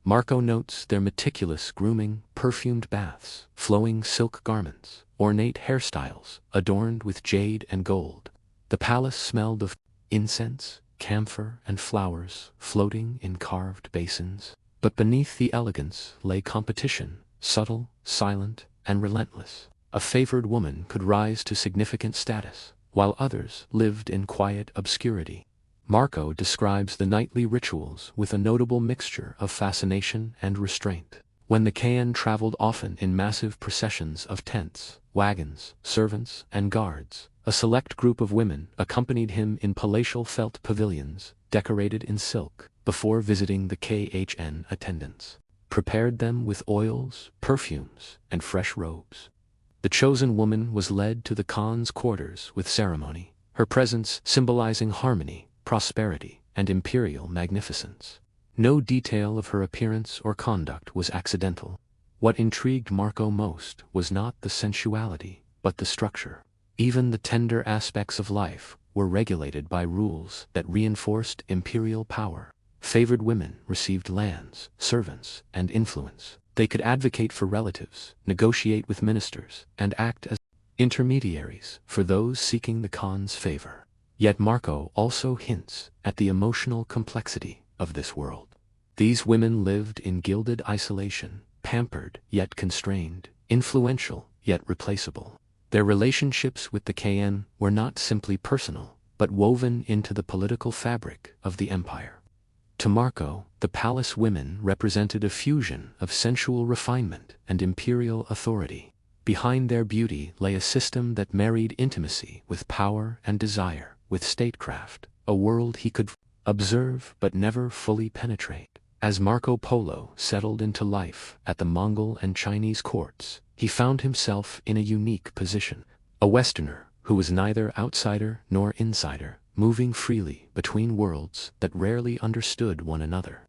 Marco notes their meticulous grooming, perfumed baths, flowing silk garments, ornate hairstyles adorned with jade and gold. The palace smelled of incense, camphor and flowers floating in carved basins. But beneath the elegance lay competition, subtle, silent, and relentless. A favored woman could rise to significant status, while others lived in quiet obscurity. Marco describes the nightly rituals with a notable mixture of fascination and restraint. When the Kayan traveled often in massive processions of tents, wagons, servants, and guards, a select group of women accompanied him in palatial felt pavilions, decorated in silk, before visiting the Khan attendants, prepared them with oils, perfumes, and fresh robes. The chosen woman was led to the Khan's quarters with ceremony, her presence symbolizing harmony, prosperity, and imperial magnificence. No detail of her appearance or conduct was accidental. What intrigued Marco most was not the sensuality, but the structure. Even the tender aspects of life were regulated by rules that reinforced imperial power. Favored women received lands, servants, and influence. They could advocate for relatives, negotiate with ministers, and act as intermediaries for those seeking the Khan's favor. Yet Marco also hints at the emotional complexity of this world. These women lived in gilded isolation, pampered yet constrained, influential yet replaceable. Their relationships with the Khan were not simply personal, but woven into the political fabric of the empire. To Marco, the palace women represented a fusion of sensual refinement and imperial authority. Behind their beauty lay a system that married intimacy with power and desire, with statecraft, a world he could observe but never fully penetrate. As Marco Polo settled into life at the Mongol and Chinese courts, he found himself in a unique position. A Westerner who was neither outsider nor insider, moving freely between worlds that rarely understood one another.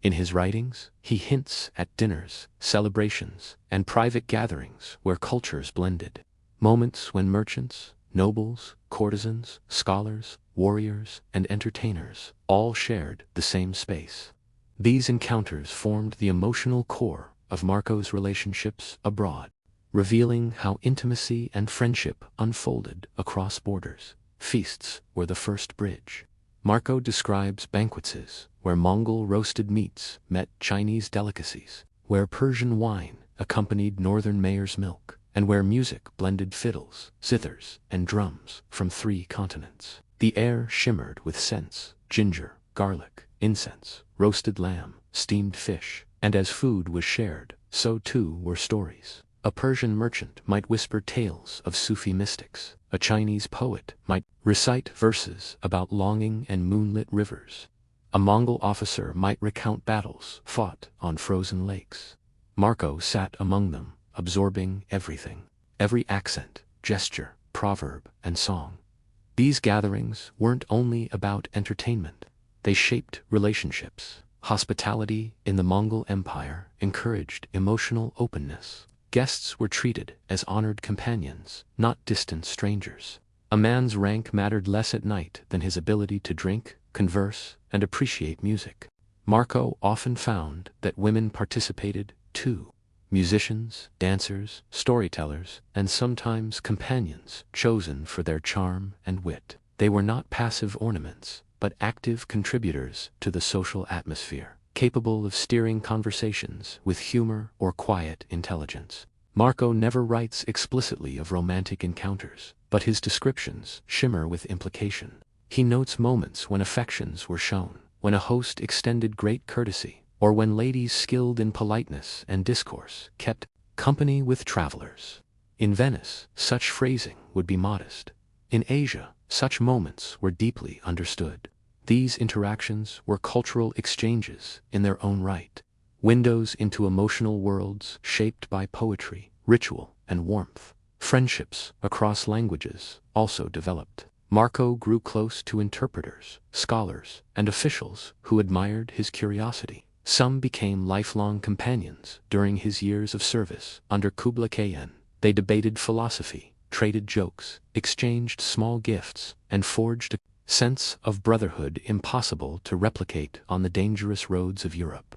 In his writings, he hints at dinners, celebrations, and private gatherings where cultures blended. Moments when merchants, nobles, courtesans, scholars, warriors, and entertainers all shared the same space. These encounters formed the emotional core of Marco's relationships abroad, revealing how intimacy and friendship unfolded across borders. Feasts were the first bridge. Marco describes banquets where Mongol roasted meats met Chinese delicacies, where Persian wine accompanied northern mare's milk, and where music blended fiddles, zithers, and drums from 3 continents. The air shimmered with scents: ginger, garlic, incense, roasted lamb, steamed fish, and as food was shared, so too were stories. A Persian merchant might whisper tales of Sufi mystics. A Chinese poet might recite verses about longing and moonlit rivers. A Mongol officer might recount battles fought on frozen lakes. Marco sat among them, absorbing everything, every accent, gesture, proverb, and song. These gatherings weren't only about entertainment. They shaped relationships. Hospitality in the Mongol Empire encouraged emotional openness. Guests were treated as honored companions, not distant strangers. A man's rank mattered less at night than his ability to drink, converse, and appreciate music. Marco often found that women participated too. Musicians, dancers, storytellers, and sometimes companions chosen for their charm and wit. They were not passive ornaments, but active contributors to the social atmosphere, capable of steering conversations with humor or quiet intelligence. Marco never writes explicitly of romantic encounters, but his descriptions shimmer with implication. He notes moments when affections were shown, when a host extended great courtesy, or when ladies skilled in politeness and discourse kept company with travelers. In Venice, such phrasing would be modest. In Asia, such moments were deeply understood. These interactions were cultural exchanges in their own right, windows into emotional worlds shaped by poetry, ritual, and warmth. Friendships across languages also developed. Marco grew close to interpreters, scholars, and officials who admired his curiosity. Some became lifelong companions during his years of service under Kublai Khan. They debated philosophy, traded jokes, exchanged small gifts, and forged a sense of brotherhood impossible to replicate on the dangerous roads of Europe.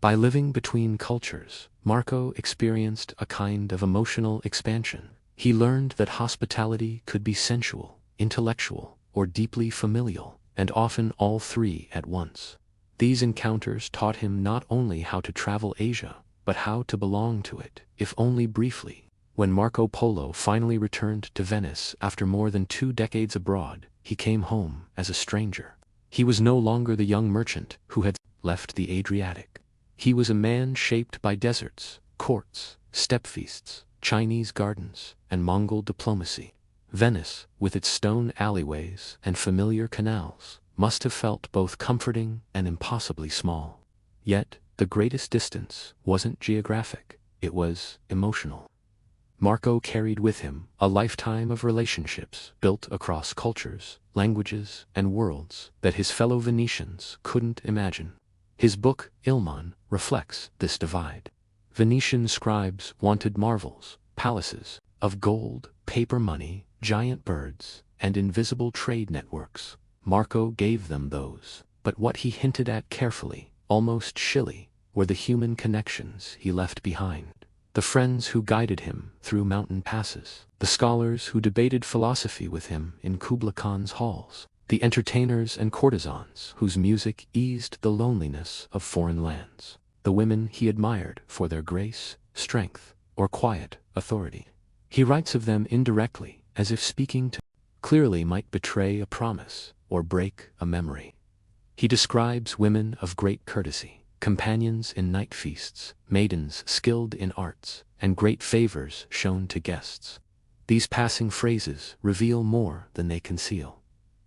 By living between cultures, Marco experienced a kind of emotional expansion. He learned that hospitality could be sensual, intellectual, or deeply familial, and often all three at once. These encounters taught him not only how to travel Asia, but how to belong to it, if only briefly. When Marco Polo finally returned to Venice after more than 2 decades abroad, he came home as a stranger. He was no longer the young merchant who had left the Adriatic. He was a man shaped by deserts, courts, steppe feasts, Chinese gardens, and Mongol diplomacy. Venice, with its stone alleyways and familiar canals, must have felt both comforting and impossibly small. Yet, the greatest distance wasn't geographic, it was emotional. Marco carried with him a lifetime of relationships built across cultures, languages, and worlds that his fellow Venetians couldn't imagine. His book, Ilman, reflects this divide. Venetian scribes wanted marvels, palaces, of gold, paper money, giant birds, and invisible trade networks. Marco gave them those, but what he hinted at carefully, almost shilly, were the human connections he left behind. The friends who guided him through mountain passes, the scholars who debated philosophy with him in Kubla Khan's halls, the entertainers and courtesans whose music eased the loneliness of foreign lands, the women he admired for their grace, strength, or quiet authority. He writes of them indirectly, as if speaking to clearly might betray a promise or break a memory. He describes women of great courtesy, companions in night feasts, maidens skilled in arts, and great favors shown to guests. These passing phrases reveal more than they conceal.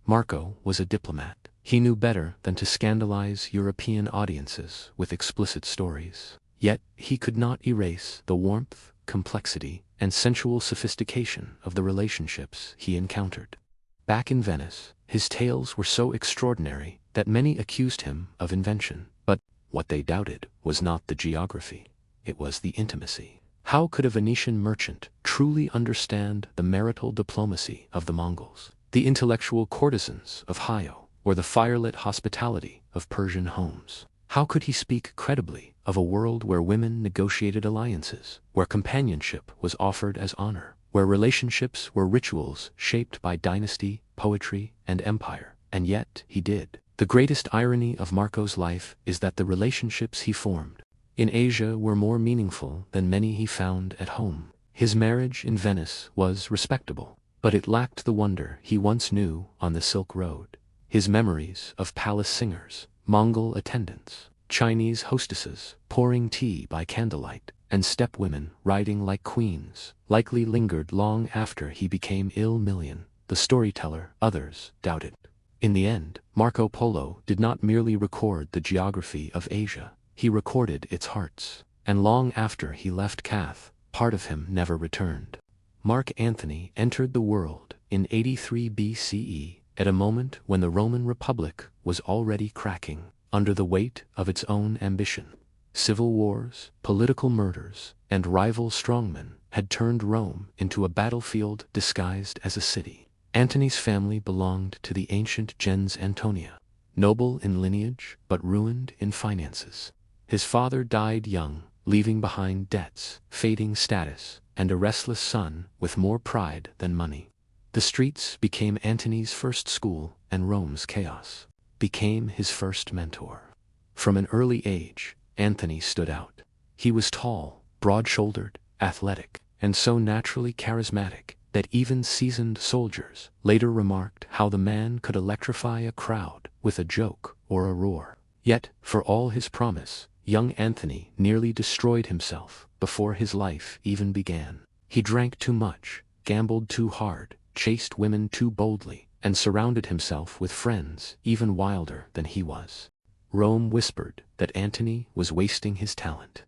Marco was a diplomat. He knew better than to scandalize European audiences with explicit stories. Yet he could not erase the warmth, complexity, and sensual sophistication of the relationships he encountered. Back in Venice, his tales were so extraordinary that many accused him of invention. But what they doubted was not the geography, it was the intimacy. How could a Venetian merchant truly understand the marital diplomacy of the Mongols, the intellectual courtesans of Hio, or the firelit hospitality of Persian homes? How could he speak credibly of a world where women negotiated alliances, where companionship was offered as honor, where relationships were rituals shaped by dynasty, poetry, and empire? And yet he did. The greatest irony of Marco's life is that the relationships he formed in Asia were more meaningful than many he found at home. His marriage in Venice was respectable, but it lacked the wonder he once knew on the Silk Road. His memories of palace singers, Mongol attendants, Chinese hostesses pouring tea by candlelight, and steppe women riding like queens likely lingered long after he became million. The storyteller, others doubted. In the end, Marco Polo did not merely record the geography of Asia, he recorded its hearts, and long after he left Cath, part of him never returned. Mark Antony entered the world in 83 BCE, at a moment when the Roman Republic was already cracking under the weight of its own ambition. Civil wars, political murders, and rival strongmen had turned Rome into a battlefield disguised as a city. Antony's family belonged to the ancient gens Antonia, noble in lineage but ruined in finances. His father died young, leaving behind debts, fading status, and a restless son with more pride than money. The streets became Antony's first school, and Rome's chaos became his first mentor. From an early age, Antony stood out. He was tall, broad-shouldered, athletic, and so naturally charismatic that even seasoned soldiers later remarked how the man could electrify a crowd with a joke or a roar. Yet, for all his promise, young Antony nearly destroyed himself before his life even began. He drank too much, gambled too hard, chased women too boldly, and surrounded himself with friends even wilder than he was. Rome whispered that Antony was wasting his talent.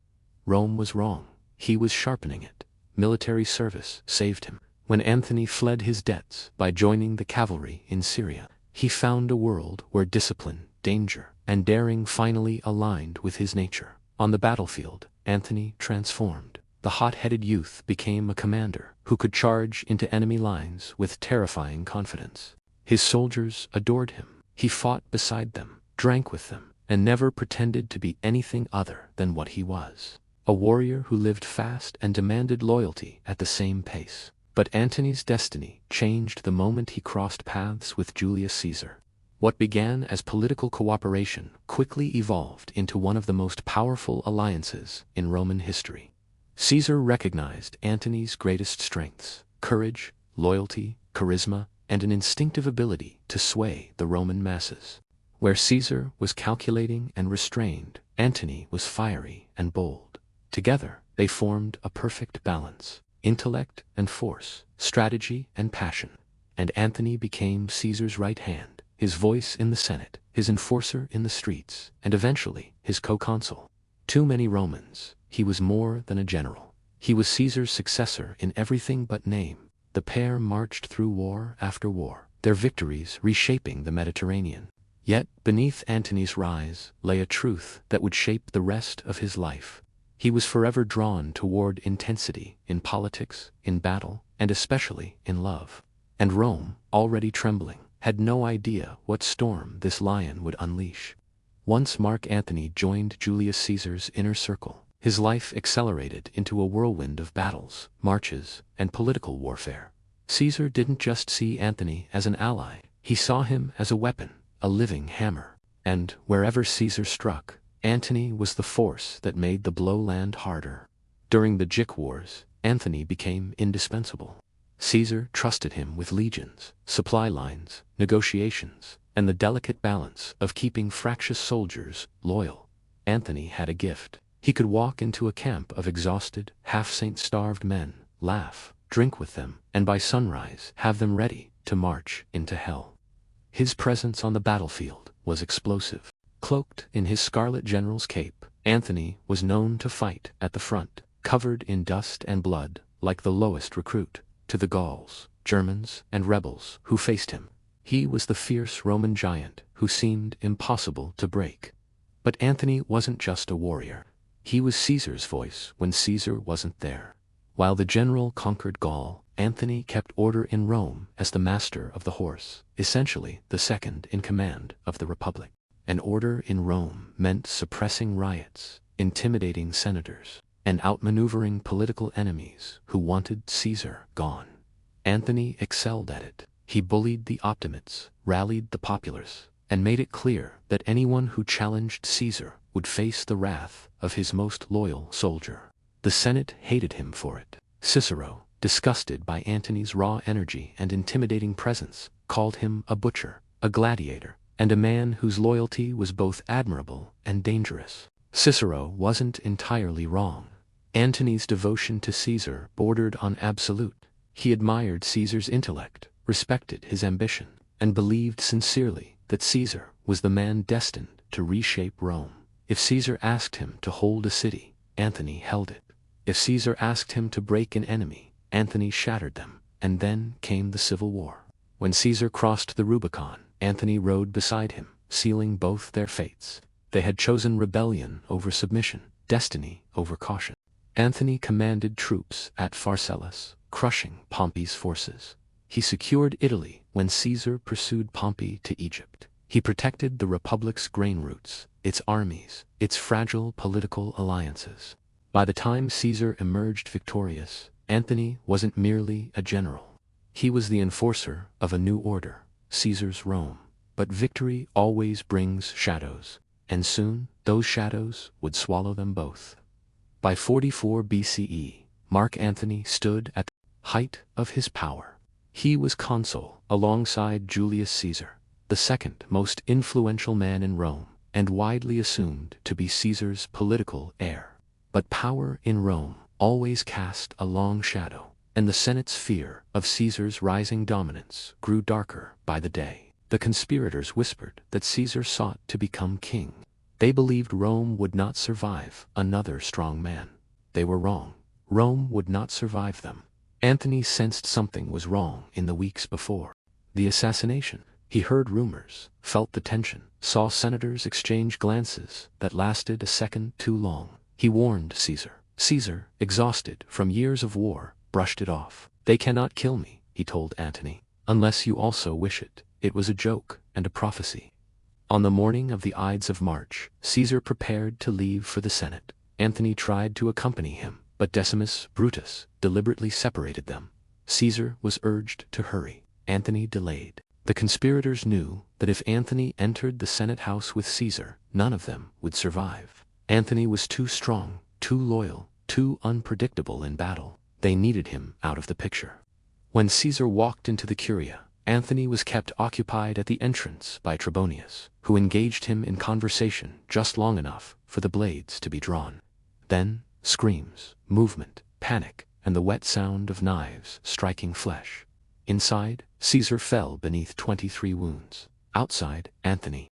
Rome was wrong. He was sharpening it. Military service saved him. When Antony fled his debts by joining the cavalry in Syria, he found a world where discipline, danger, and daring finally aligned with his nature. On the battlefield, Antony transformed. The hot-headed youth became a commander who could charge into enemy lines with terrifying confidence. His soldiers adored him. He fought beside them, drank with them, and never pretended to be anything other than what he was. A warrior who lived fast and demanded loyalty at the same pace. But Antony's destiny changed the moment he crossed paths with Julius Caesar. What began as political cooperation quickly evolved into one of the most powerful alliances in Roman history. Caesar recognized Antony's greatest strengths: courage, loyalty, charisma, and an instinctive ability to sway the Roman masses. Where Caesar was calculating and restrained, Antony was fiery and bold. Together, they formed a perfect balance: intellect and force, strategy and passion. And Antony became Caesar's right hand, his voice in the Senate, his enforcer in the streets, and eventually his co-consul. To many Romans, he was more than a general. He was Caesar's successor in everything but name. The pair marched through war after war, their victories reshaping the Mediterranean. Yet, beneath Antony's rise lay a truth that would shape the rest of his life. He was forever drawn toward intensity in politics, in battle, and especially in love. And Rome, already trembling, had no idea what storm this lion would unleash. Once Mark Antony joined Julius Caesar's inner circle, his life accelerated into a whirlwind of battles, marches, and political warfare. Caesar didn't just see Antony as an ally, he saw him as a weapon, a living hammer. And wherever Caesar struck, Antony was the force that made the blow land harder. During the Jic Wars, Antony became indispensable. Caesar trusted him with legions, supply lines, negotiations, and the delicate balance of keeping fractious soldiers loyal. Antony had a gift. He could walk into a camp of exhausted, half-saint-starved men, laugh, drink with them, and by sunrise have them ready to march into hell. His presence on the battlefield was explosive. Cloaked in his scarlet general's cape, Antony was known to fight at the front, covered in dust and blood, like the lowest recruit. To the Gauls, Germans, and rebels who faced him, he was the fierce Roman giant who seemed impossible to break. But Antony wasn't just a warrior. He was Caesar's voice when Caesar wasn't there. While the general conquered Gaul, Antony kept order in Rome as the master of the horse, essentially the second in command of the Republic. And order in Rome meant suppressing riots, intimidating senators, and outmaneuvering political enemies who wanted Caesar gone. Antony excelled at it. He bullied the Optimates, rallied the populace, and made it clear that anyone who challenged Caesar would face the wrath of his most loyal soldier. The Senate hated him for it. Cicero, disgusted by Antony's raw energy and intimidating presence, called him a butcher, a gladiator, and a man whose loyalty was both admirable and dangerous. Cicero wasn't entirely wrong. Antony's devotion to Caesar bordered on absolute. He admired Caesar's intellect, respected his ambition, and believed sincerely that Caesar was the man destined to reshape Rome. If Caesar asked him to hold a city, Antony held it. If Caesar asked him to break an enemy, Antony shattered them. And then came the Civil War. When Caesar crossed the Rubicon, Antony rode beside him, sealing both their fates. They had chosen rebellion over submission, destiny over caution. Antony commanded troops at Pharsalus, crushing Pompey's forces. He secured Italy when Caesar pursued Pompey to Egypt. He protected the Republic's grain routes, its armies, its fragile political alliances. By the time Caesar emerged victorious, Antony wasn't merely a general. He was the enforcer of a new order, Caesar's Rome. But victory always brings shadows, and soon those shadows would swallow them both. By 44 BCE, Mark Antony stood at the height of his power. He was consul alongside Julius Caesar, the second most influential man in Rome, and widely assumed to be Caesar's political heir. But power in Rome always cast a long shadow, and the Senate's fear of Caesar's rising dominance grew darker by the day. The conspirators whispered that Caesar sought to become king. They believed Rome would not survive another strong man. They were wrong. Rome would not survive them. Antony sensed something was wrong in the weeks before the assassination. He heard rumors, felt the tension, saw senators exchange glances that lasted a second too long. He warned Caesar. Caesar, exhausted from years of war, brushed it off. "They cannot kill me," he told Antony, "unless you also wish it." It was a joke and a prophecy. On the morning of the Ides of March, Caesar prepared to leave for the Senate. Antony tried to accompany him, but Decimus Brutus deliberately separated them. Caesar was urged to hurry. Antony delayed. The conspirators knew that if Antony entered the Senate house with Caesar, none of them would survive. Antony was too strong, too loyal, too unpredictable in battle. They needed him out of the picture. When Caesar walked into the Curia, Antony was kept occupied at the entrance by Trebonius, who engaged him in conversation just long enough for the blades to be drawn. Then, screams, movement, panic, and the wet sound of knives striking flesh. Inside, Caesar fell beneath 23 wounds. Outside, Antony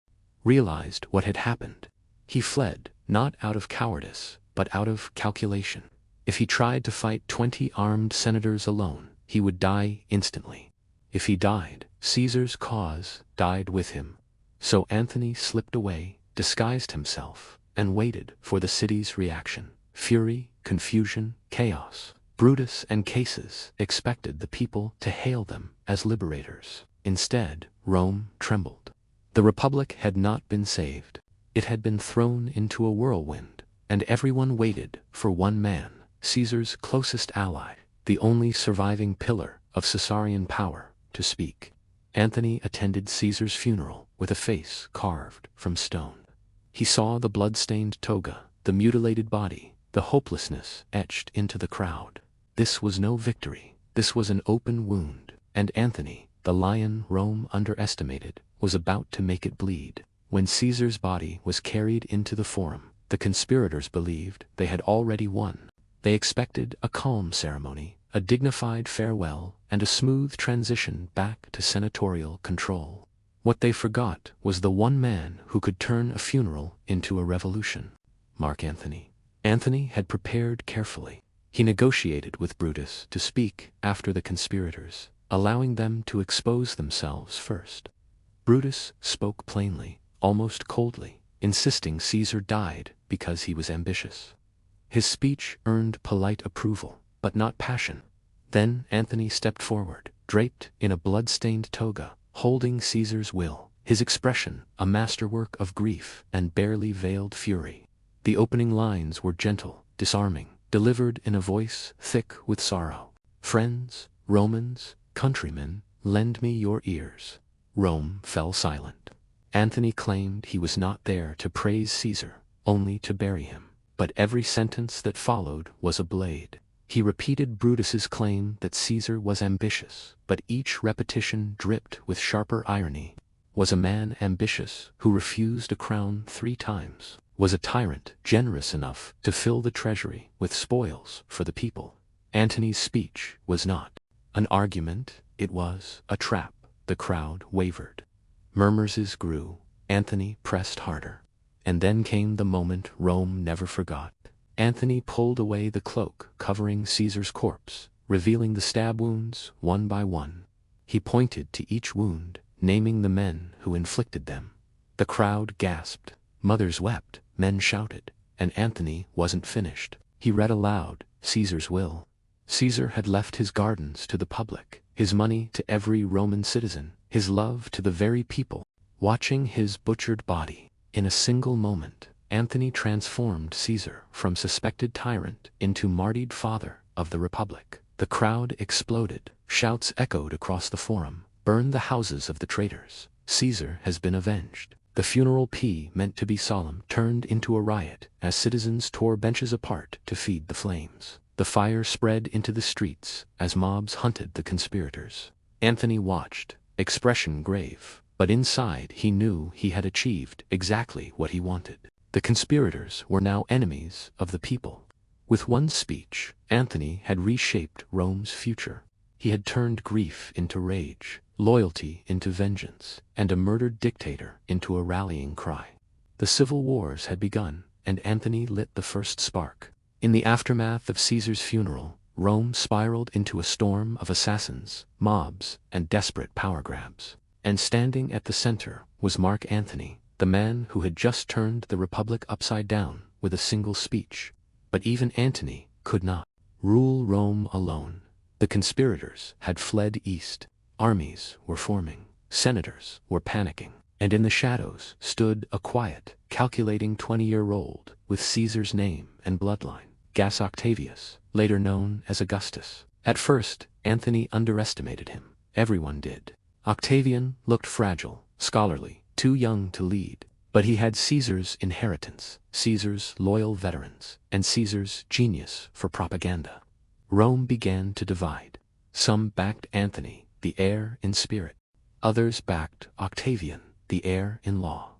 realized what had happened. He fled, not out of cowardice, but out of calculation. If he tried to fight 20 armed senators alone, he would die instantly. If he died, Caesar's cause died with him. So Antony slipped away, disguised himself, and waited for the city's reaction. Fury, confusion, chaos. Brutus and Cassius expected the people to hail them as liberators. Instead, Rome trembled. The Republic had not been saved. It had been thrown into a whirlwind, and everyone waited for one man, Caesar's closest ally, the only surviving pillar of Caesarian power, to speak. Antony attended Caesar's funeral with a face carved from stone. He saw the blood-stained toga, the mutilated body, the hopelessness etched into the crowd. This was no victory. This was an open wound, and Antony, the lion Rome underestimated, was about to make it bleed. When Caesar's body was carried into the Forum, the conspirators believed they had already won. They expected a calm ceremony, a dignified farewell, and a smooth transition back to senatorial control. What they forgot was the one man who could turn a funeral into a revolution: Mark Antony. Antony had prepared carefully. He negotiated with Brutus to speak after the conspirators, allowing them to expose themselves first. Brutus spoke plainly, almost coldly, insisting Caesar died because he was ambitious. His speech earned polite approval, but not passion. Then Antony stepped forward, draped in a blood-stained toga, holding Caesar's will, his expression a masterwork of grief and barely veiled fury. The opening lines were gentle, disarming, delivered in a voice thick with sorrow. "Friends, Romans, countrymen, lend me your ears." Rome fell silent. Antony claimed he was not there to praise Caesar, only to bury him. But every sentence that followed was a blade. He repeated Brutus's claim that Caesar was ambitious, but each repetition dripped with sharper irony. Was a man ambitious who refused a crown 3 times? Was a tyrant generous enough to fill the treasury with spoils for the people? Antony's speech was not an argument, it was a trap. The crowd wavered. Murmurs grew. Antony pressed harder. And then came the moment Rome never forgot. Antony pulled away the cloak covering Caesar's corpse, revealing the stab wounds one by one. He pointed to each wound, naming the men who inflicted them. The crowd gasped. Mothers wept, men shouted, and Antony wasn't finished. He read aloud Caesar's will. Caesar had left his gardens to the public, his money to every Roman citizen, his love to the very people. Watching his butchered body, in a single moment, Antony transformed Caesar from suspected tyrant into martyred father of the Republic. The crowd exploded. Shouts echoed across the Forum. "Burn the houses of the traitors. Caesar has been avenged." The funeral meant to be solemn turned into a riot as citizens tore benches apart to feed the flames. The fire spread into the streets as mobs hunted the conspirators. Antony watched, expression grave, but inside he knew he had achieved exactly what he wanted. The conspirators were now enemies of the people. With one speech, Antony had reshaped Rome's future. He had turned grief into rage, loyalty into vengeance, and a murdered dictator into a rallying cry. The civil wars had begun, and Antony lit the first spark. In the aftermath of Caesar's funeral, Rome spiraled into a storm of assassins, mobs, and desperate power grabs. And standing at the center was Mark Antony, the man who had just turned the Republic upside down with a single speech. But even Antony could not rule Rome alone. The conspirators had fled east. Armies were forming. Senators were panicking. And in the shadows stood a quiet, calculating 20-year-old with Caesar's name and bloodline, Gas Octavius, later known as Augustus. At first, Antony underestimated him. Everyone did. Octavian looked fragile, scholarly, too young to lead. But he had Caesar's inheritance, Caesar's loyal veterans, and Caesar's genius for propaganda. Rome began to divide. Some backed Antony, the heir in spirit. Others backed Octavian, the heir in law.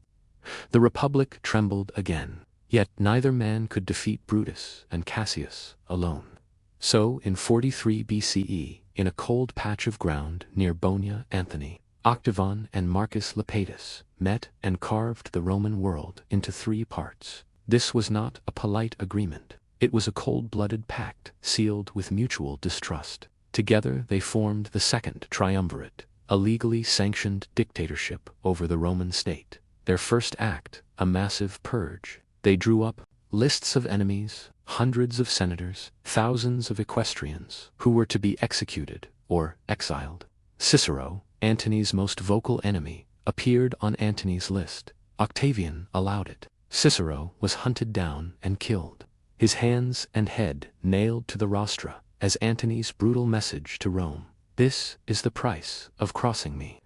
The Republic trembled again, yet neither man could defeat Brutus and Cassius alone. So, in 43 BCE, in a cold patch of ground near Bonia, Antony, Octavian and Marcus Lepidus met and carved the Roman world into 3 parts. This was not a polite agreement. It was a cold-blooded pact, sealed with mutual distrust. Together they formed the Second Triumvirate, a legally sanctioned dictatorship over the Roman state. Their first act, a massive purge. They drew up lists of enemies, hundreds of senators, thousands of equestrians, who were to be executed or exiled. Cicero, Antony's most vocal enemy, appeared on Antony's list. Octavian allowed it. Cicero was hunted down and killed, his hands and head nailed to the rostra, as Antony's brutal message to Rome: "This is the price of crossing me."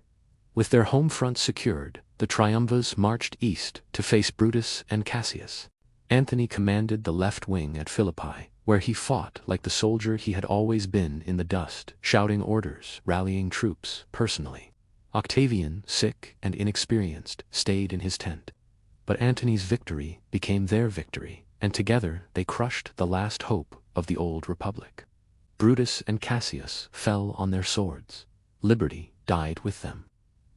With their home front secured, the triumvirs marched east to face Brutus and Cassius. Antony commanded the left wing at Philippi, where he fought like the soldier he had always been in the dust, shouting orders, rallying troops personally. Octavian, sick and inexperienced, stayed in his tent. But Antony's victory became their victory, and together they crushed the last hope of the old republic. Brutus and Cassius fell on their swords. Liberty died with them.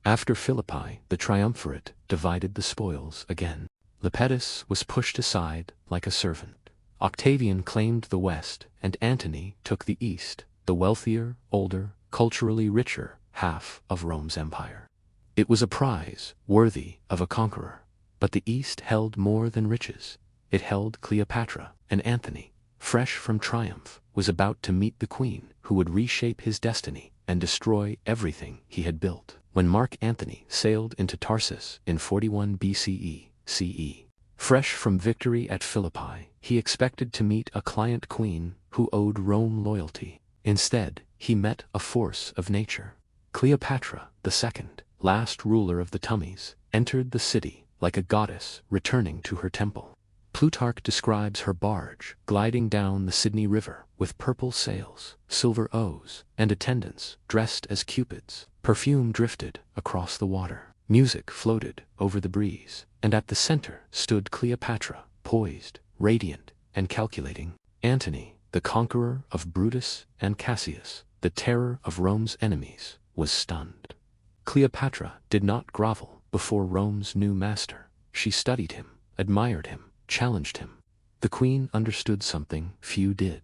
After Philippi, the triumvirate divided the spoils again. Lepidus was pushed aside like a servant. Octavian claimed the west, and Antony took the east, the wealthier, older, culturally richer half of Rome's empire. It was a prize worthy of a conqueror. But the east held more than riches. It held Cleopatra, and Antony, fresh from triumph, was about to meet the queen who would reshape his destiny and destroy everything he had built. When Mark Antony sailed into Tarsus in 41 BCE, fresh from victory at Philippi, he expected to meet a client queen who owed Rome loyalty. Instead, he met a force of nature. Cleopatra II, last ruler of the Tummies, entered the city like a goddess returning to her temple. Plutarch describes her barge gliding down the Sydney River with purple sails, silver oars, and attendants dressed as cupids. Perfume drifted across the water. Music floated over the breeze, and at the center stood Cleopatra, poised, radiant, and calculating. Antony, the conqueror of Brutus and Cassius, the terror of Rome's enemies, was stunned. Cleopatra did not grovel before Rome's new master. She studied him, admired him, challenged him. The queen understood something few did.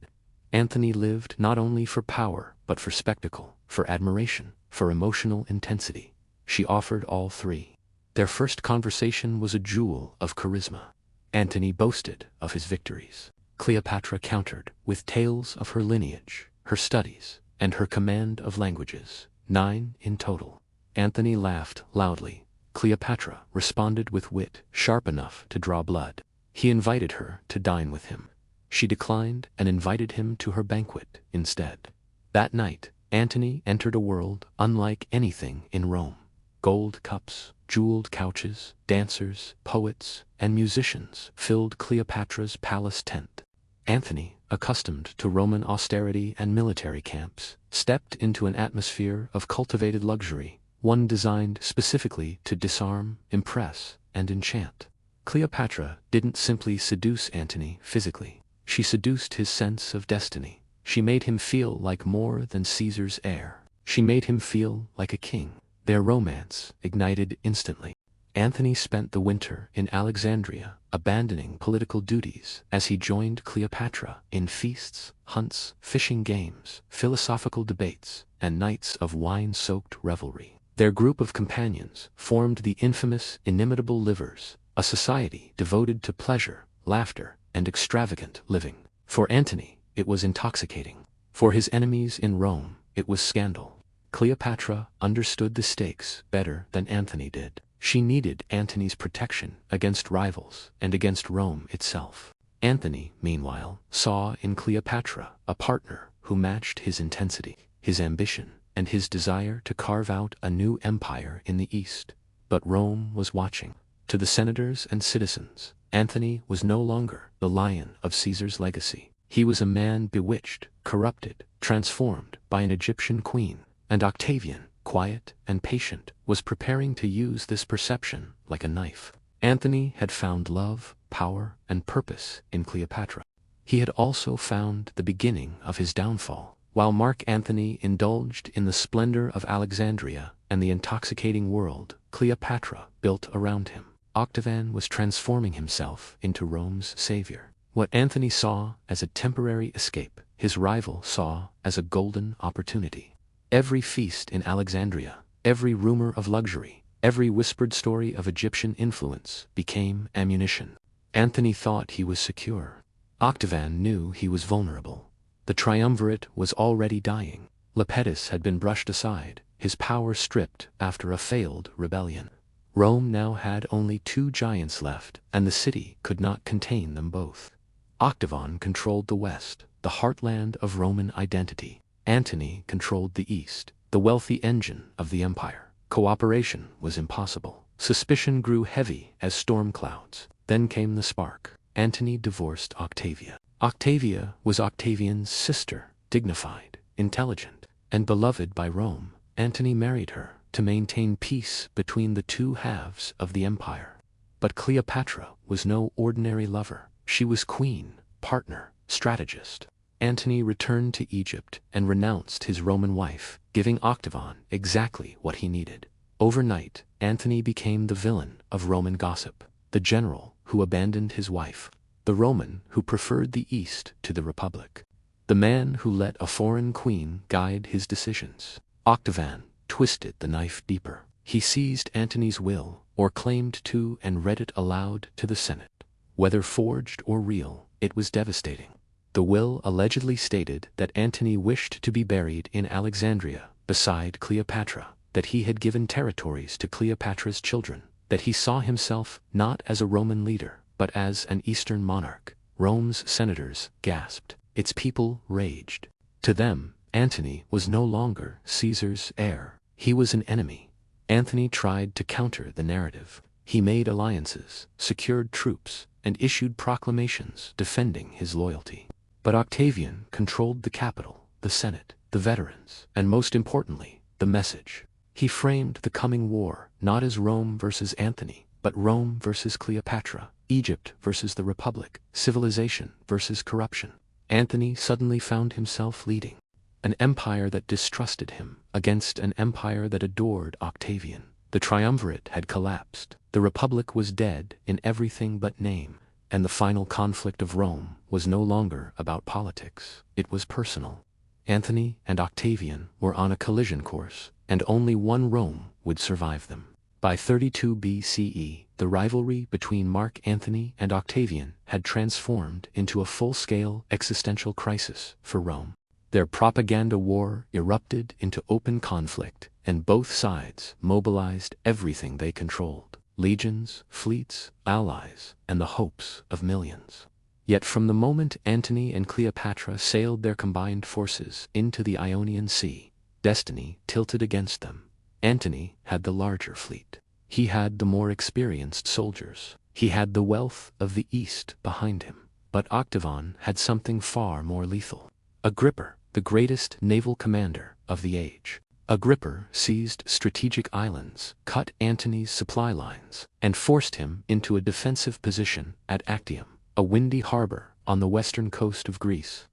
Antony lived not only for power, but for spectacle, for admiration, for emotional intensity. She offered all 3. Their first conversation was a jewel of charisma. Antony boasted of his victories. Cleopatra countered with tales of her lineage, her studies, and her command of languages, 9 in total. Antony laughed loudly. Cleopatra responded with wit sharp enough to draw blood. He invited her to dine with him. She declined and invited him to her banquet instead. That night, Antony entered a world unlike anything in Rome. Gold cups, jeweled couches, dancers, poets, and musicians filled Cleopatra's palace tent. Antony, accustomed to Roman austerity and military camps, stepped into an atmosphere of cultivated luxury, one designed specifically to disarm, impress, and enchant. Cleopatra didn't simply seduce Antony physically. She seduced his sense of destiny. She made him feel like more than Caesar's heir. She made him feel like a king. Their romance ignited instantly. Antony spent the winter in Alexandria, abandoning political duties as he joined Cleopatra in feasts, hunts, fishing games, philosophical debates, and nights of wine-soaked revelry. Their group of companions formed the infamous Inimitable Livers, a society devoted to pleasure, laughter, and extravagant living. For Antony, it was intoxicating. For his enemies in Rome, it was scandal. Cleopatra understood the stakes better than Antony did. She needed Antony's protection against rivals and against Rome itself. Antony, meanwhile, saw in Cleopatra a partner who matched his intensity, his ambition, and his desire to carve out a new empire in the East. But Rome was watching. To the senators and citizens, Antony was no longer the lion of Caesar's legacy. He was a man bewitched, corrupted, transformed by an Egyptian queen, and Octavian, quiet and patient, was preparing to use this perception like a knife. Antony had found love, power, and purpose in Cleopatra. He had also found the beginning of his downfall. While Mark Antony indulged in the splendor of Alexandria and the intoxicating world Cleopatra built around him, Octavian was transforming himself into Rome's savior. What Antony saw as a temporary escape, his rival saw as a golden opportunity. Every feast in Alexandria, every rumor of luxury, every whispered story of Egyptian influence became ammunition. Antony thought he was secure. Octavian knew he was vulnerable. The triumvirate was already dying. Lepidus had been brushed aside, his power stripped after a failed rebellion. Rome now had only 2 giants left, and the city could not contain them both. Octavian controlled the West, the heartland of Roman identity. Antony controlled the East, the wealthy engine of the empire. Cooperation was impossible. Suspicion grew heavy as storm clouds. Then came the spark. Antony divorced Octavia. Octavia was Octavian's sister, dignified, intelligent, and beloved by Rome. Antony married her to maintain peace between the 2 halves of the empire. But Cleopatra was no ordinary lover. She was queen, partner, strategist. Antony returned to Egypt and renounced his Roman wife, giving Octavian exactly what he needed. Overnight, Antony became the villain of Roman gossip, the general who abandoned his wife, the Roman who preferred the East to the Republic, the man who let a foreign queen guide his decisions. Octavian twisted the knife deeper. He seized Antony's will, or claimed to, and read it aloud to the Senate. Whether forged or real, it was devastating. The will allegedly stated that Antony wished to be buried in Alexandria beside Cleopatra, that he had given territories to Cleopatra's children, that he saw himself not as a Roman leader, but as an Eastern monarch. Rome's senators gasped. Its people raged. To them, Antony was no longer Caesar's heir. He was an enemy. Antony tried to counter the narrative. He made alliances, secured troops, and issued proclamations defending his loyalty. But Octavian controlled the capital, the Senate, the veterans, and most importantly, the message. He framed the coming war not as Rome versus Antony, but Rome versus Cleopatra, Egypt versus the Republic, civilization versus corruption. Antony suddenly found himself leading an empire that distrusted him against an empire that adored Octavian. The triumvirate had collapsed. The Republic was dead in everything but name. And the final conflict of Rome was no longer about politics. It was personal. Antony and Octavian were on a collision course, and only one Rome would survive them. By 32 BCE, the rivalry between Mark Antony and Octavian had transformed into a full-scale existential crisis for Rome. Their propaganda war erupted into open conflict, and both sides mobilized everything they controlled: legions, fleets, allies, and the hopes of millions. Yet from the moment Antony and Cleopatra sailed their combined forces into the Ionian Sea, destiny tilted against them. Antony had the larger fleet. He had the more experienced soldiers. He had the wealth of the East behind him. But Octavian had something far more lethal. Agrippa, the greatest naval commander of the age. Agrippa seized strategic islands, cut Antony's supply lines, and forced him into a defensive position at Actium, a windy harbor on the western coast of Greece.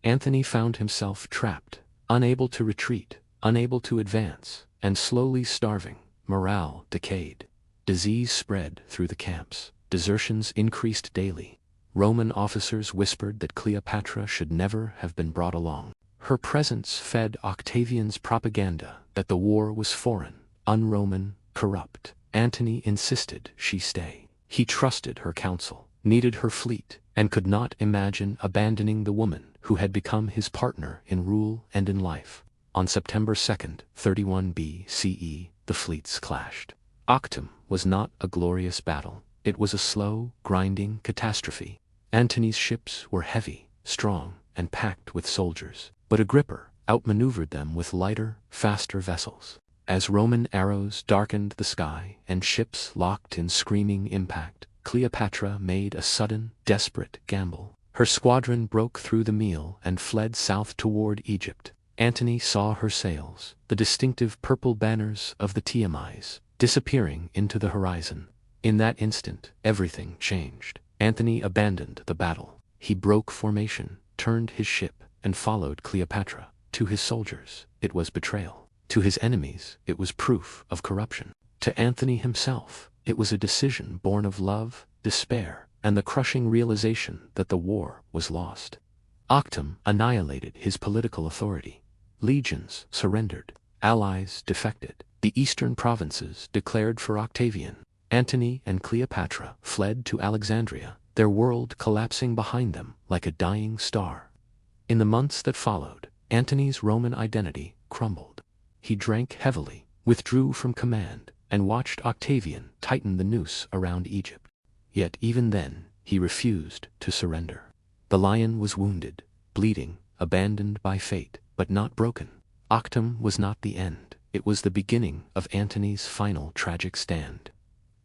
Antony found himself trapped, unable to retreat, unable to advance, and slowly starving. Morale decayed. Disease spread through the camps. Desertions increased daily. Roman officers whispered that Cleopatra should never have been brought along. Her presence fed Octavian's propaganda that the war was foreign, un-Roman, corrupt. Antony insisted she stay. He trusted her counsel, needed her fleet, and could not imagine abandoning the woman who had become his partner in rule and in life. On September 2nd, 31 BCE, the fleets clashed. Actium was not a glorious battle. It was a slow, grinding catastrophe. Antony's ships were heavy, strong, and packed with soldiers. But Agrippa, outmaneuvered them with lighter, faster vessels. As Roman arrows darkened the sky and ships locked in screaming impact, Cleopatra made a sudden, desperate gamble. Her squadron broke through the meal and fled south toward Egypt. Antony saw her sails, the distinctive purple banners of the Tiamis, disappearing into the horizon. In that instant, everything changed. Antony abandoned the battle. He broke formation, turned his ship, and followed Cleopatra. To his soldiers, it was betrayal. To his enemies, it was proof of corruption. To Antony himself, it was a decision born of love, despair, and the crushing realization that the war was lost. Octum annihilated his political authority. Legions surrendered. Allies defected. The eastern provinces declared for Octavian. Antony and Cleopatra fled to Alexandria, their world collapsing behind them like a dying star. In the months that followed, Antony's Roman identity crumbled. He drank heavily, withdrew from command, and watched Octavian tighten the noose around Egypt. Yet even then, he refused to surrender. The lion was wounded, bleeding, abandoned by fate, but not broken. Octum was not the end. It was the beginning of Antony's final tragic stand.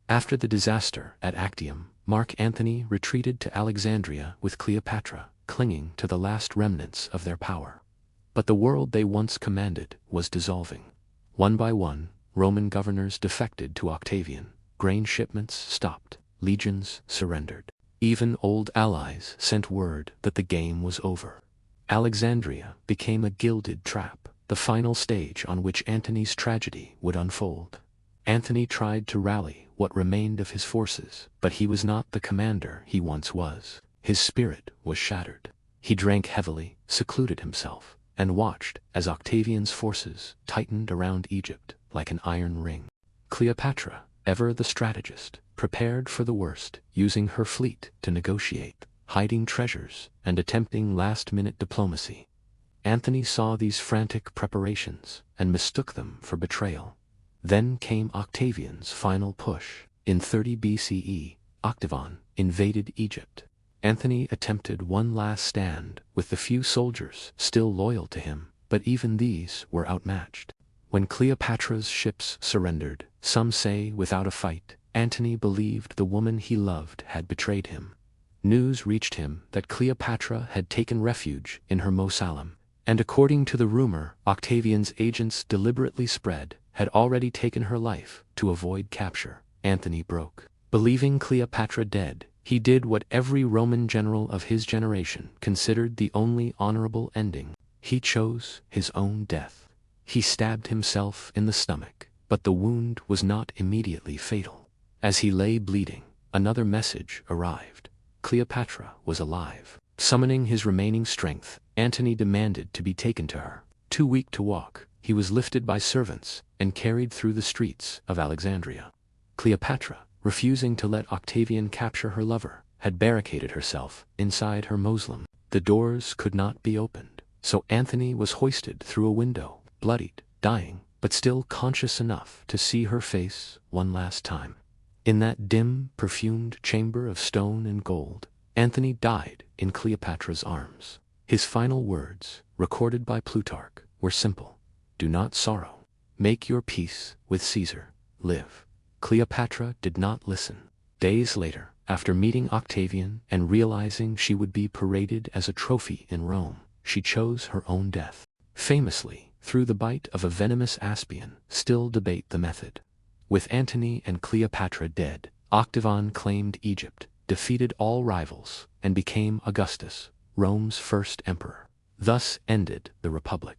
After the disaster at Actium, Mark Antony retreated to Alexandria with Cleopatra, clinging to the last remnants of their power. But the world they once commanded was dissolving. One by one, Roman governors defected to Octavian. Grain shipments stopped. Legions surrendered. Even old allies sent word that the game was over. Alexandria became a gilded trap, the final stage on which Antony's tragedy would unfold. Antony tried to rally what remained of his forces, but he was not the commander he once was. His spirit was shattered. He drank heavily, secluded himself, and watched as Octavian's forces tightened around Egypt like an iron ring. Cleopatra, ever the strategist, prepared for the worst, using her fleet to negotiate, hiding treasures, and attempting last-minute diplomacy. Antony saw these frantic preparations and mistook them for betrayal. Then came Octavian's final push. In 30 BCE, Octavian invaded Egypt. Antony attempted one last stand with the few soldiers still loyal to him, but even these were outmatched. When Cleopatra's ships surrendered, some say without a fight, Antony believed the woman he loved had betrayed him. News reached him that Cleopatra had taken refuge in her mausoleum, and according to the rumor Octavian's agents deliberately spread, had already taken her life to avoid capture. Antony broke. Believing Cleopatra dead, he did what every Roman general of his generation considered the only honorable ending. He chose his own death. He stabbed himself in the stomach, but the wound was not immediately fatal. As he lay bleeding, another message arrived. Cleopatra was alive. Summoning his remaining strength, Antony demanded to be taken to her. Too weak to walk, he was lifted by servants and carried through the streets of Alexandria. Cleopatra, refusing to let Octavian capture her lover, had barricaded herself inside her mausoleum. The doors could not be opened, so Antony was hoisted through a window, bloodied, dying, but still conscious enough to see her face one last time. In that dim, perfumed chamber of stone and gold, Antony died in Cleopatra's arms. His final words, recorded by Plutarch, were simple. Do not sorrow. Make your peace with Caesar. Live. Cleopatra did not listen. Days later, after meeting Octavian and realizing she would be paraded as a trophy in Rome, she chose her own death. Famously, through the bite of a venomous aspian, still debate the method. With Antony and Cleopatra dead, Octavian claimed Egypt, defeated all rivals, and became Augustus, Rome's first emperor. Thus ended the Republic.